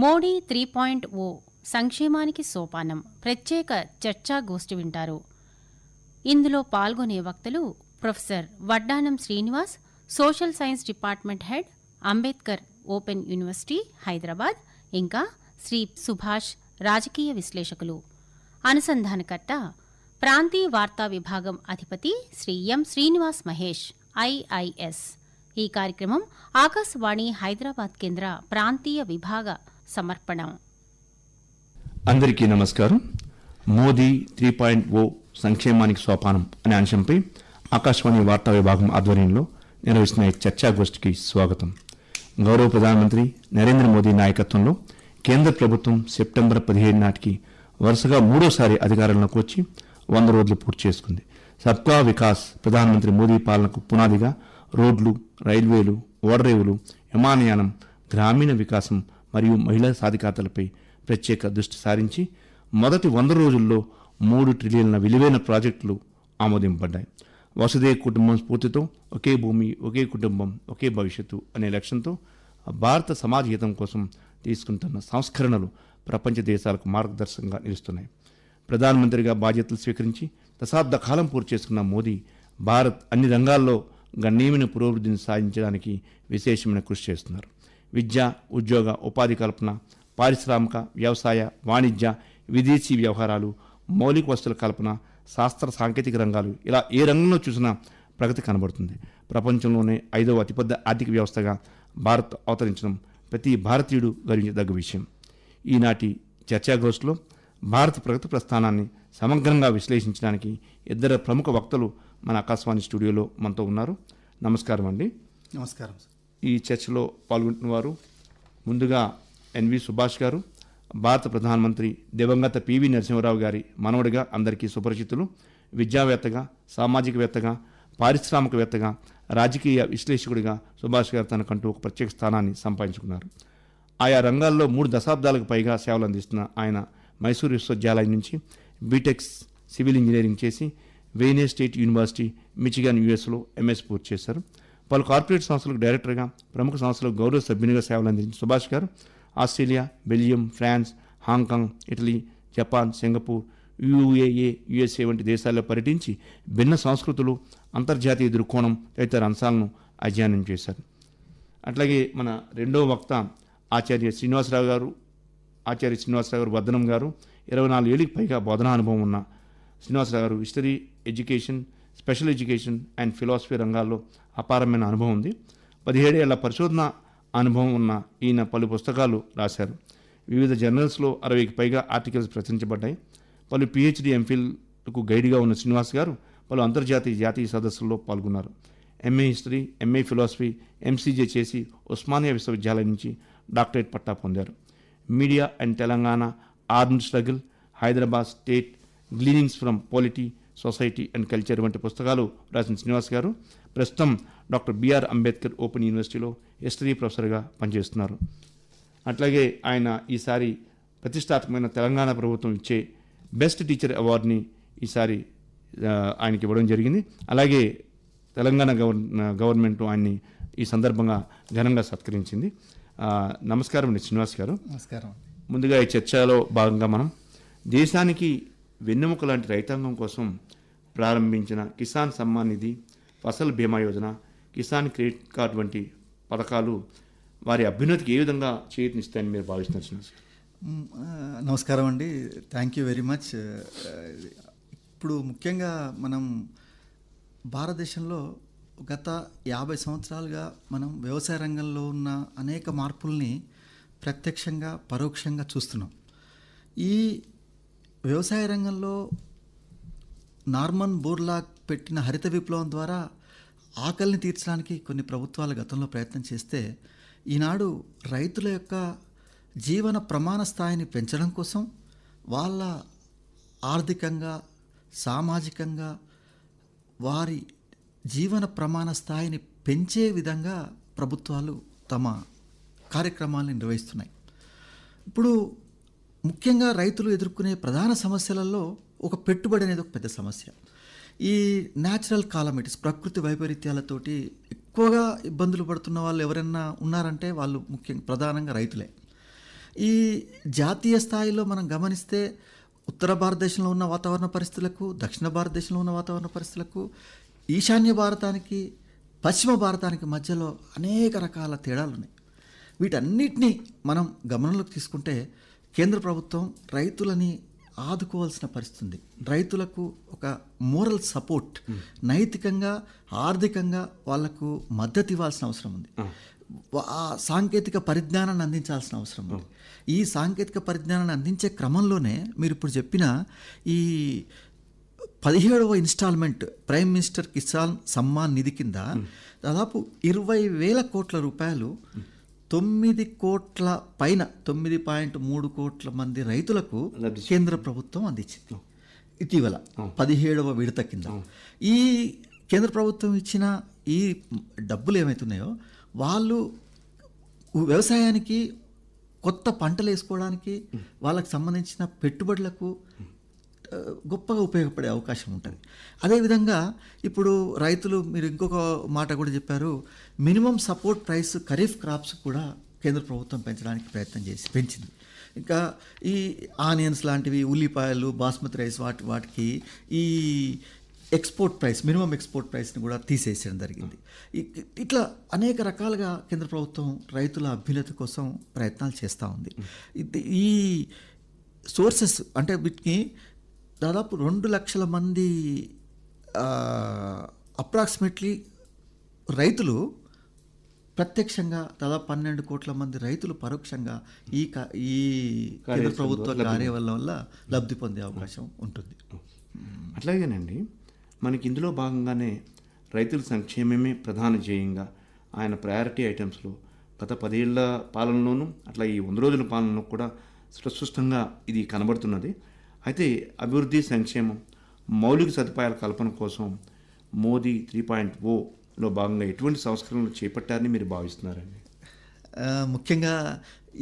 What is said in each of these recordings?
మోడీ 3.0 సంక్షేమానికి సోపానం ప్రత్యేక చర్చాగోష్ఠి వింటారు. ఇందులో పాల్గొనే వక్తలు ప్రొఫెసర్ వడ్డానం Srinivas, social science department head, Ambedkar open university Hyderabad, ఇంకా శ్రీ సుభాష్, రాజకీయ విశ్లేషకులు. అనుసంధానకర్త ప్రాంతీయ వార్తా విభాగం అధిపతి శ్రీ ఎం శ్రీనివాస్ మహేష్, ఐఐఎస్. ఈ కార్యక్రమం ఆకాశవాణి హైదరాబాద్ కేంద్ర ప్రాంతీయ విభాగ సమర్పణ. అందరికీ నమస్కారం. మోదీ 3.0 సంక్షేమానికి సోపానం అనే అంశంపై ఆకాశవాణి వార్తా విభాగం ఆధ్వర్యంలో నిర్వహిస్తున్న చర్చాగోష్ఠికి స్వాగతం. గౌరవ ప్రధానమంత్రి నరేంద్ర మోదీ నాయకత్వంలో కేంద్ర ప్రభుత్వం సెప్టెంబర్ 17 నాటికి వరుసగా మూడోసారి అధికారంలోకి వచ్చి 100 రోజులు పూర్తి చేసుకుంది. సబ్కా వికాస్ ప్రధానమంత్రి మోదీ పాలనకు పునాదిగా రోడ్లు, రైల్వేలు, ఓడరేవులు, విమానయానం, గ్రామీణ వికాసం మరియు మహిళా సాధికారతలపై ప్రత్యేక దృష్టి సారించి మొదటి 100 రోజుల్లో 3 ట్రిలియన్ల విలువైన ప్రాజెక్టులు ఆమోదింపబడ్డాయి. వసుధైవ కుటుంబం స్ఫూర్తితో ఒకే భూమి, ఒకే కుటుంబం, ఒకే భవిష్యత్తు అనే లక్ష్యంతో భారత సమాజ హితం కోసం తీసుకుంటున్న సంస్కరణలు ప్రపంచ దేశాలకు మార్గదర్శకంగా నిలుస్తున్నాయి. ప్రధానమంత్రిగా బాధ్యతలు స్వీకరించి దశాబ్ద కాలం పూర్తి చేసుకున్న మోదీ భారత్ అన్ని రంగాల్లో గణనీయమైన పురోభివృద్ధిని సాధించడానికి విశేషమైన కృషి చేస్తున్నారు. విద్య, ఉద్యోగ, ఉపాధి కల్పన, పారిశ్రామిక, వ్యవసాయ, వాణిజ్య, విదేశీ వ్యవహారాలు, మౌలిక వస్తువుల కల్పన, శాస్త్ర సాంకేతిక రంగాలు, ఇలా ఏ రంగంలో చూసినా ప్రగతి కనబడుతుంది. ప్రపంచంలోనే 5వ అతిపెద్ద ఆర్థిక వ్యవస్థగా భారత్ అవతరించడం ప్రతి భారతీయుడు గర్వించదగ్గ విషయం. ఈనాటి చర్చాగోష్ఠిలో భారత ప్రగతి ప్రస్థానాన్ని సమగ్రంగా విశ్లేషించడానికి ఇద్దరు ప్రముఖ వక్తలు మన ఆకాశవాణి స్టూడియోలో మనతో ఉన్నారు. నమస్కారం అండి. నమస్కారం. ఈ చర్చలో పాల్గొంటున్న వారు ముందుగా ఎన్వి సుభాష్ గారు, భారత ప్రధానమంత్రి దివంగత పివి నరసింహారావు గారి మనవడిగా అందరికీ సుపరిచితులు. విద్యావేత్తగా, సామాజికవేత్తగా, పారిశ్రామికవేత్తగా, రాజకీయ విశ్లేషకుడిగా సుభాష్ గారు తనకంటూ ఒక ప్రత్యేక స్థానాన్ని సంపాదించుకున్నారు. ఆయా రంగాల్లో 3 దశాబ్దాలకు పైగా సేవలు అందిస్తున్న ఆయన మైసూరు విశ్వవిద్యాలయం నుంచి బీటెక్ సివిల్ ఇంజనీరింగ్ చేసి వెయినే స్టేట్ యూనివర్సిటీ, మిచిగాన్ యుఎస్లో ఎంఎస్ పూర్తి చేశారు. పలు కార్పొరేట్ సంస్థలకు డైరెక్టర్గా, ప్రముఖ సంస్థలకు గౌరవ సభ్యునిగా సేవలు అందించిన Subhash garu Australia, Belgium, France, Hong Kong, Italy, Japan, Singapore, UAE, USA వంటి దేశాల్లో పర్యటించి భిన్న సంస్కృతులు, అంతర్జాతీయ దృక్కోణం తదితర అంశాలను అధ్యయనం చేశారు. అట్లాగే మన రెండో వక్త ఆచార్య శ్రీనివాసరావు గారు వద్దనం గారు 24 ఏళ్ళకి పైగా బోధనా అనుభవం ఉన్న శ్రీనివాసరావు గారు history, education, special education and philosophy రంగాల్లో అపారమైన అనుభవం ఉంది. 17 ఏళ్ల పరిశోధన అనుభవం ఉన్న ఈయన పలు పుస్తకాలు రాశారు. వివిధ జర్నల్స్లో 60కి పైగా ఆర్టికల్స్ ప్రచురించబడ్డాయి. పలు పిహెచ్డి, ఎంఫిల్కు గైడ్గా ఉన్న శ్రీనివాస్ గారు పలు అంతర్జాతీయ, జాతీయ సదస్సుల్లో పాల్గొన్నారు. MA history, MA philosophy, MCJ చేసి ఉస్మానియా విశ్వవిద్యాలయం నుంచి డాక్టరేట్ పట్టా పొందారు. Media and Telangana, armed struggle, Hyderabad state, gleanings from polity, society and culture వంటి పుస్తకాలు రాసిన శ్రీనివాస్ గారు ప్రస్తుతం డాక్టర్ బిఆర్ అంబేద్కర్ ఓపెన్ యూనివర్సిటీలో హిస్టరీ ప్రొఫెసర్గా పనిచేస్తున్నారు. అట్లాగే ఆయన ఈసారి ప్రతిష్టాత్మకమైన తెలంగాణ ప్రభుత్వం ఇచ్చే బెస్ట్ టీచర్ అవార్డుని ఈసారి ఆయనకి ఇవ్వడం జరిగింది. అలాగే తెలంగాణ గవర్నమెంట్ ఆయన్ని ఈ సందర్భంగా ఘనంగా సత్కరించింది. నమస్కారం అండి శ్రీనివాస్ గారు. నమస్కారం. ముందుగా ఈ చర్చలో భాగంగా మనం దేశానికి వెన్నెముక లాంటి రైతాంగం కోసం ప్రారంభించిన కిసాన్ సమ్మాన్ నిధి, ఫసల్ బీమా యోజన, కిసాన్ క్రెడిట్ కార్డ్ వంటి పథకాలు వారి అభ్యున్నతికి ఏ విధంగా చేయూతనిస్తాయని మీరు భావిస్తున్నారు? నమస్కారం అండి. Thank you very much. ఇప్పుడు ముఖ్యంగా మనం భారతదేశంలో గత 50 సంవత్సరాలుగా మనం వ్యవసాయ రంగంలో ఉన్న అనేక మార్పుల్ని ప్రత్యక్షంగా, పరోక్షంగా చూస్తున్నాం. ఈ వ్యవసాయ రంగంలో నార్మన్ బోర్లాగ్ పెట్టిన హరిత విప్లవం ద్వారా ఆకలిని తీర్చడానికి కొన్ని ప్రభుత్వాలు గతంలో ప్రయత్నం చేస్తే, ఈనాడు రైతుల యొక్క జీవన ప్రమాణ స్థాయిని పెంచడం కోసం వాళ్ళ ఆర్థికంగా, సామాజికంగా వారి జీవన ప్రమాణ స్థాయిని పెంచే విధంగా ప్రభుత్వాలు తమ కార్యక్రమాలను నిర్వహిస్తున్నాయి. ఇప్పుడు ముఖ్యంగా రైతులు ఎదుర్కొనే ప్రధాన సమస్యలలో ఒక పెట్టుబడి అనేది ఒక పెద్ద సమస్య. ఈ న్యాచురల్ కాలమిటీస్, ప్రకృతి వైపరీత్యాలతోటి ఎక్కువగా ఇబ్బందులు పడుతున్న వాళ్ళు ఎవరైనా ఉన్నారంటే వాళ్ళు ముఖ్యంగా ప్రధానంగా రైతులే. ఈ జాతీయ స్థాయిలో మనం గమనిస్తే ఉత్తర భారతదేశంలో ఉన్న వాతావరణ పరిస్థితులకు, దక్షిణ భారతదేశంలో ఉన్న వాతావరణ పరిస్థితులకు, ఈశాన్య భారతానికి పశ్చిమ భారతానికి మధ్యలో అనేక రకాల తేడాలు ఉన్నాయి. వీటన్నిటినీ మనం గమనంలోకి తీసుకుంటే కేంద్ర ప్రభుత్వం రైతులని ఆదుకోవాల్సిన పరిస్థితి ఉంది. రైతులకు ఒక మోరల్ సపోర్ట్, నైతికంగా ఆర్థికంగా వాళ్లకు మద్దతు ఇవ్వాల్సిన అవసరం ఉంది. ఆ సాంకేతిక పరిజ్ఞానాన్ని అందించాల్సిన అవసరం ఉంది. ఈ సాంకేతిక పరిజ్ఞానాన్ని అందించే క్రమంలోనే మీరు ఇప్పుడు చెప్పిన ఈ 17వ instalment prime minister Kisan Samman Nidhi కింద దాదాపు 20,000 కోట్ల రూపాయలు 9 కోట్ల పైన 9.3 కోట్ల మంది రైతులకు కేంద్ర ప్రభుత్వం అందించింది ఇటీవల 17వ విడత కింద. ఈ కేంద్ర ప్రభుత్వం ఇచ్చిన ఈ డబ్బులు ఏమవుతున్నాయో వాళ్ళు వ్యవసాయానికి, కొత్త పంటలు వేసుకోవడానికి, వాళ్ళకి సంబంధించిన పెట్టుబడులకు గొప్పగా ఉపయోగపడే అవకాశం ఉంటుంది. అదేవిధంగా ఇప్పుడు రైతులు, మీరు ఇంకొక మాట కూడా చెప్పారు, minimum support price kharif crops కూడా కేంద్ర ప్రభుత్వం పెంచడానికి ప్రయత్నం పెంచింది. ఇంకా ఈ ఆనియన్స్ లాంటివి, ఉల్లిపాయలు, బాస్మతి రైస్ వాటికి ఈ ఎక్స్పోర్ట్ ప్రైస్, మినిమం ఎక్స్పోర్ట్ ప్రైస్ని కూడా తీసేయడం జరిగింది. ఇట్లా అనేక రకాలుగా కేంద్ర ప్రభుత్వం రైతుల అభ్యున్నతి కోసం ప్రయత్నాలు చేస్తూ ఉంది. ఈ సోర్సెస్ అంటే వీటికి దాదాపు 2 లక్షల మంది అప్రాక్సిమేట్లీ రైతులు ప్రత్యక్షంగా, దాదాపు 12 కోట్ల మంది రైతులు పరోక్షంగా ఈ కేంద్ర ప్రభుత్వ కార్యవల్ల వల్ల లబ్ధి పొందే అవకాశం ఉంటుంది. అట్లాగేనండి, మనకి ఇందులో భాగంగానే రైతుల సంక్షేమమే ప్రధాన ధ్యేయంగా ఆయన ప్రయారిటీ ఐటమ్స్లో గత 10 ఏళ్ల పాలనలోనూ అట్లా ఈ 100 రోజుల పాలనలో కూడా స్పష్టంగా ఇది కనబడుతున్నది. అయితే అభివృద్ధి, సంక్షేమం, మౌలిక సదుపాయాల కల్పన కోసం మోదీ 3.0లో భాగంగా ఎటువంటి సంస్కరణలు చేపట్టారని మీరు భావిస్తున్నారండి? ముఖ్యంగా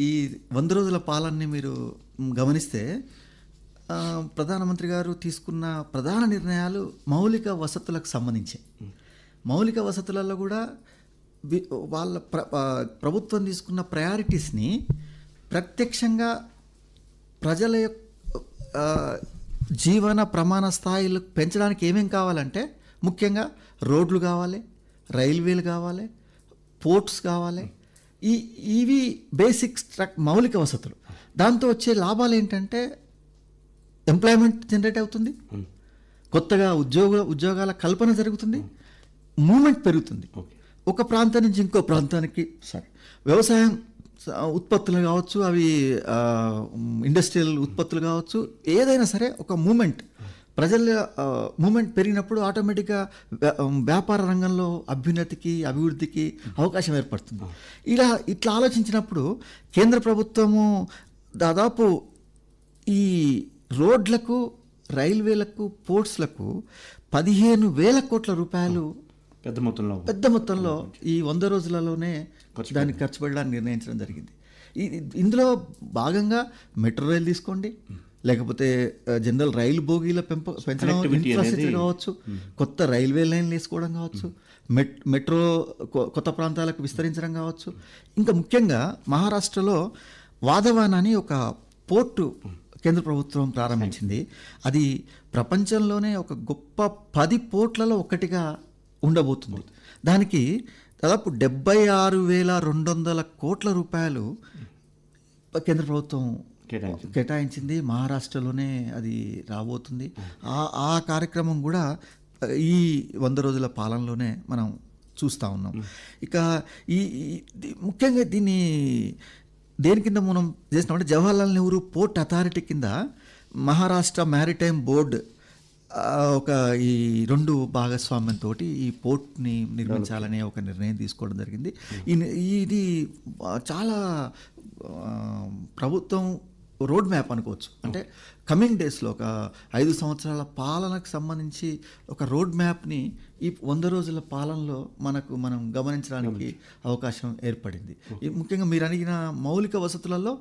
ఈ 100 రోజుల పాలనని మీరు గమనిస్తే ప్రధానమంత్రి గారు తీసుకున్న ప్రధాన నిర్ణయాలు మౌలిక వసతులకు సంబంధించి. మౌలిక వసతులలో కూడా వాళ్ళ ప్రభుత్వం తీసుకున్న ప్రయారిటీస్ని ప్రత్యక్షంగా ప్రజల యొక్క జీవన ప్రమాణ స్థాయిలు పెంచడానికి ఏమేం కావాలంటే ముఖ్యంగా రోడ్లు కావాలి, రైల్వేలు కావాలి, పోర్ట్స్ కావాలి. ఇవి బేసిక్ మౌలిక వసతులు. దాంతో వచ్చే లాభాలు ఏంటంటే ఎంప్లాయ్మెంట్ జనరేట్ అవుతుంది, కొత్తగా ఉద్యోగాల కల్పన జరుగుతుంది, మూమెంట్ పెరుగుతుంది. ఒక ప్రాంతం నుంచి ఇంకో ప్రాంతానికి వ్యవసాయం ఉత్పత్తులు కావచ్చు, అవి ఇండస్ట్రియల్ ఉత్పత్తులు కావచ్చు, ఏదైనా సరే ఒక మూమెంట్, ప్రజల మూమెంట్ పెరిగినప్పుడు ఆటోమేటిక్గా వ్యాపార రంగంలో అభ్యున్నతికి, అభివృద్ధికి అవకాశం ఏర్పడుతుంది. ఇట్లా ఆలోచించినప్పుడు కేంద్ర ప్రభుత్వము దాదాపు ఈ రోడ్లకు, రైల్వేలకు, పోర్ట్స్లకు 15,000 కోట్ల రూపాయలు పెద్ద మొత్తంలో ఈ 100 రోజులలోనే దానికి ఖర్చు పెట్టడానికి నిర్ణయించడం జరిగింది. ఇందులో భాగంగా మెట్రో రైలు తీసుకోండి, లేకపోతే జనరల్ రైలు బోగీల పెంచడం, ఇన్ఫ్రాస్ట్రక్చర్ కావచ్చు, కొత్త రైల్వే లైన్లు వేసుకోవడం కావచ్చు, మెట్రో కొత్త ప్రాంతాలకు విస్తరించడం కావచ్చు. ఇంకా ముఖ్యంగా మహారాష్ట్రలో వాధవాన్ అని ఒక పోర్టు కేంద్ర ప్రభుత్వం ప్రారంభించింది. అది ప్రపంచంలోనే ఒక గొప్ప 10 పోర్ట్లలో ఒకటిగా ఉండబోతుంది. దానికి దాదాపు 76,200 కోట్ల రూపాయలు కేంద్ర ప్రభుత్వం కేటాయించింది. మహారాష్ట్రలోనే అది రాబోతుంది. ఆ కార్యక్రమం కూడా ఈ 100 రోజుల పాలనలోనే మనం చూస్తూ ఉన్నాం. ఇక ఈ ముఖ్యంగా దీన్ని దేని కింద మనం చేసినామంటే జవహర్లాల్ నెహ్రూ పోర్ట్ అథారిటీ కింద మహారాష్ట్ర మ్యారిటైమ్ బోర్డు ఒక ఈ 2 భాగస్వామ్యంతో ఈ పోర్ట్ని నిర్మించాలనే ఒక నిర్ణయం తీసుకోవడం జరిగింది. ఇది చాలా ప్రభుత్వం రోడ్ మ్యాప్ అనుకోవచ్చు. అంటే కమింగ్ డేస్లో ఒక 5 సంవత్సరాల పాలనకు సంబంధించి ఒక రోడ్ మ్యాప్ని ఈ 100 రోజుల పాలనలో మనం గమనించడానికి అవకాశం ఏర్పడింది. ముఖ్యంగా మీరు అడిగిన మౌలిక వసతులలో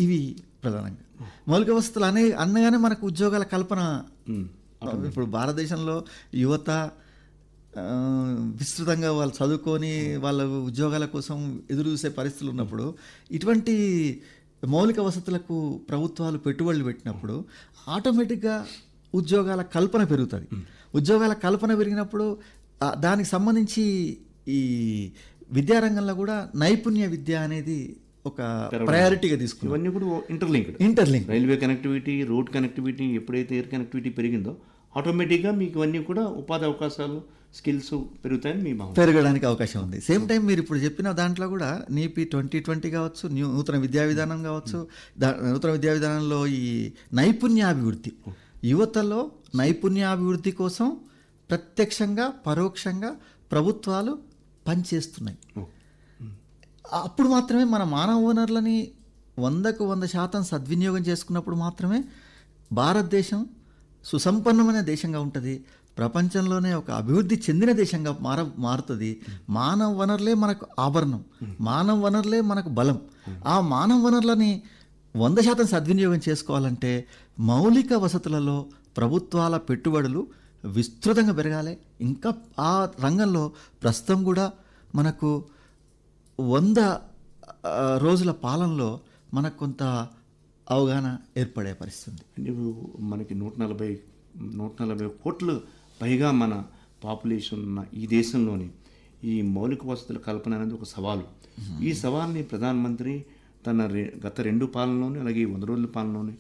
ఇవి ప్రధానంగా. మౌలిక వసతులు అనగానే మనకు ఉద్యోగాల కల్పన. ఇప్పుడు భారతదేశంలో యువత విస్తృతంగా వాళ్ళు చదువుకొని వాళ్ళ ఉద్యోగాల కోసం ఎదురు చూసే పరిస్థితులు ఉన్నప్పుడు ఇటువంటి మౌలిక వసతులకు ప్రభుత్వాలు పెట్టుబడులు పెట్టినప్పుడు ఆటోమేటిక్గా ఉద్యోగాల కల్పన పెరుగుతుంది. ఉద్యోగాల కల్పన పెరిగినప్పుడు దానికి సంబంధించి ఈ విద్యారంగంలో కూడా నైపుణ్య విద్య అనేది ఒక ప్రయారిటీగా తీసుకున్నాం. ఇవన్నీ కూడా interlink. Railway connectivity, road connectivity, ఎప్పుడైతే ఎయిర్ కనెక్టివిటీ పెరిగిందో ఆటోమేటిక్గా మీకు ఇవన్నీ కూడా ఉపాధి అవకాశాలు, స్కిల్స్ పెరుగుతాయని మీ భావన. పెరగడానికి అవకాశం ఉంది. సేమ్ టైం మీరు ఇప్పుడు చెప్పిన దాంట్లో కూడా నీపి 2020 కావచ్చు, నూతన విద్యా విధానం కావచ్చు, నూతన విద్యా విధానంలో ఈ నైపుణ్యాభివృద్ధి, యువతలో నైపుణ్యాభివృద్ధి కోసం ప్రత్యక్షంగా పరోక్షంగా ప్రభుత్వాలు పనిచేస్తున్నాయి. అప్పుడు మాత్రమే మన మానవ వనరులని 100% సద్వినియోగం చేసుకున్నప్పుడు మాత్రమే భారతదేశం సుసంపన్నమైన దేశంగా ఉంటుంది, ప్రపంచంలోనే ఒక అభివృద్ధి చెందిన దేశంగా మారుతుంది. మానవ వనరులే మనకు ఆభరణం, మానవ వనరులే మనకు బలం. ఆ మానవ వనరులని 100% సద్వినియోగం చేసుకోవాలంటే మౌలిక వసతులలో ప్రభుత్వాల పెట్టుబడులు విస్తృతంగా పెరగాలి. ఇంకా ఆ రంగంలో ప్రస్తుతం కూడా మనకు 100 రోజుల పాలనలో మనకు కొంత అవగాహన ఏర్పడే పరిస్థితి. మనకి 140 కోట్లు పైగా మన పాపులేషన్ ఉన్న ఈ దేశంలోని ఈ మౌలిక వసతుల కల్పన అనేది ఒక సవాలు. ఈ సవాల్ని ప్రధానమంత్రి తన గత 2 పాలనలోని అలాగే 100 రోజుల పాలనలోని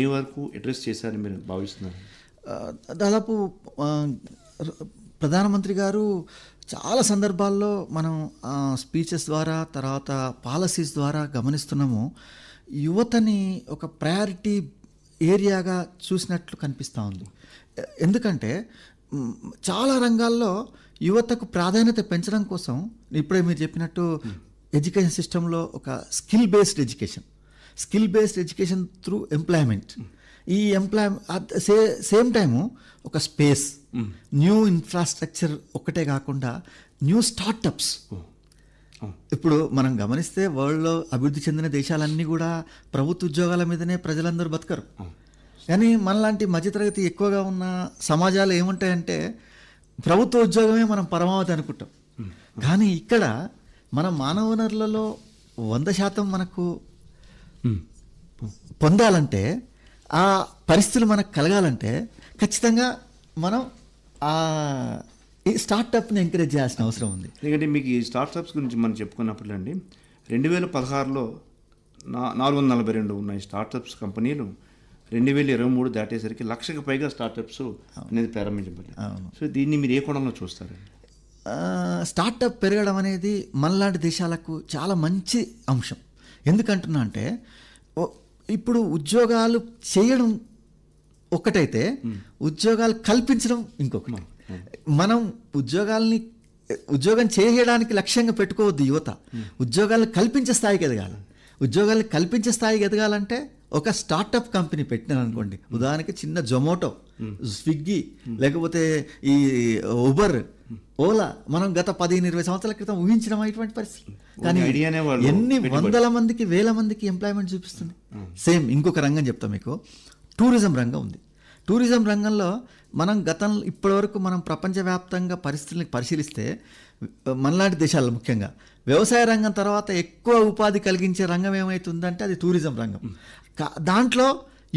ఏ వరకు అడ్రస్ చేశారని మీరు భావిస్తున్నారు? దాదాపు ప్రధానమంత్రి గారు చాలా సందర్భాల్లో మనం స్పీచెస్ ద్వారా, తర్వాత పాలసీస్ ద్వారా గమనిస్తున్నాము, యువతని ఒక ప్రయారిటీ ఏరియాగా చూసినట్లు కనిపిస్తూ ఉంది. ఎందుకంటే చాలా రంగాల్లో యువతకు ప్రాధాన్యత పెంచడం కోసం ఇప్పుడే మీరు చెప్పినట్టు ఎడ్యుకేషన్ సిస్టంలో ఒక skill based education through employment, ఈ సేమ్ టైము ఒక స్పేస్, న్యూ ఇన్ఫ్రాస్ట్రక్చర్ ఒక్కటే కాకుండా న్యూ స్టార్టప్స్. ఇప్పుడు మనం గమనిస్తే వరల్డ్లో అభివృద్ధి చెందిన దేశాలన్నీ కూడా ప్రభుత్వ ఉద్యోగాల మీదనే ప్రజలందరూ బతకరు. కానీ మనలాంటి మధ్యతరగతి ఎక్కువగా ఉన్న సమాజాలు ఏముంటాయంటే ప్రభుత్వ ఉద్యోగమే మనం పరమావధి అనుకుంటాం. కానీ ఇక్కడ మన మానవ వనరులలో 100% మనకు పొందాలంటే, ఆ పరిస్థితులు మనకు కలగాలంటే ఖచ్చితంగా మనం ఈ స్టార్టప్ని ఎంకరేజ్ చేయాల్సిన అవసరం ఉంది. ఎందుకంటే మీకు ఈ స్టార్టప్స్ గురించి మనం చెప్పుకున్నప్పుడు అండి, 2016లో 442 ఉన్న ఈ స్టార్టప్స్ కంపెనీలు 2023 దాటేసరికి 1,00,000కి పైగా స్టార్టప్స్ అనేది ప్రారంభించబడ్డాయి. సో దీన్ని మీరు ఏ కోణంలో చూస్తారండి? స్టార్టప్ పెరగడం అనేది మనలాంటి దేశాలకు చాలా మంచి అంశం. ఎందుకంటున్నా అంటే ఇప్పుడు ఉద్యోగాలు చేయడం ఒక్కటైతే ఉద్యోగాలు కల్పించడం ఇంకొకటి. మనం ఉద్యోగం చేయడానికి లక్ష్యంగా పెట్టుకోవద్దు. యువత ఉద్యోగాలను కల్పించే స్థాయికి ఎదగాలి. ఉద్యోగాలను కల్పించే స్థాయికి ఎదగాలంటే ఒక స్టార్టప్ కంపెనీ పెట్టినారనుకోండి, ఉదాహరణకి చిన్న జొమాటో, స్విగ్గీ, లేకపోతే ఈ ఉబర్, ఓలా, మనం గత 15-20 సంవత్సరాల క్రితం ఊహించడం అటువంటి పరిస్థితి. కానీ ఎన్ని వందల మందికి, వేల మందికి ఎంప్లాయ్మెంట్ చూపిస్తుంది. సేమ్ ఇంకొక రంగం చెప్తాం మీకు, టూరిజం రంగం ఉంది. టూరిజం రంగంలో మనం ఇప్పటివరకు మనం ప్రపంచవ్యాప్తంగా పరిస్థితులను పరిశీలిస్తే మనలాంటి దేశాల్లో ముఖ్యంగా వ్యవసాయ రంగం తర్వాత ఎక్కువ ఉపాధి కలిగించే రంగం ఏమవుతుందంటే అది టూరిజం రంగం. దాంట్లో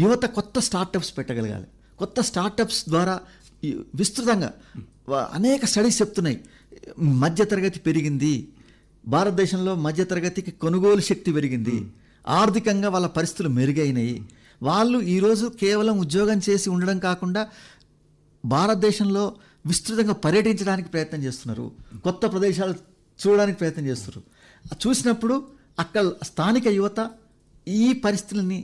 యువత కొత్త స్టార్టప్స్ పెట్టగలగాలి. కొత్త స్టార్టప్స్ ద్వారా విస్తృతంగా అనేక స్టడీస్ చెప్తున్నాయి, మధ్యతరగతి పెరిగింది, భారతదేశంలో మధ్యతరగతికి కొనుగోలు శక్తి పెరిగింది, ఆర్థికంగా వాళ్ళ పరిస్థితులు మెరుగైనాయి. వాళ్ళు ఈరోజు కేవలం ఉద్యోగం చేసి ఉండడం కాకుండా భారతదేశంలో విస్తృతంగా పర్యటించడానికి ప్రయత్నం చేస్తున్నారు, కొత్త ప్రదేశాలు చూడడానికి ప్రయత్నం చేస్తున్నారు. చూసినప్పుడు అక్కడ స్థానిక యువత ఈ పరిస్థితులని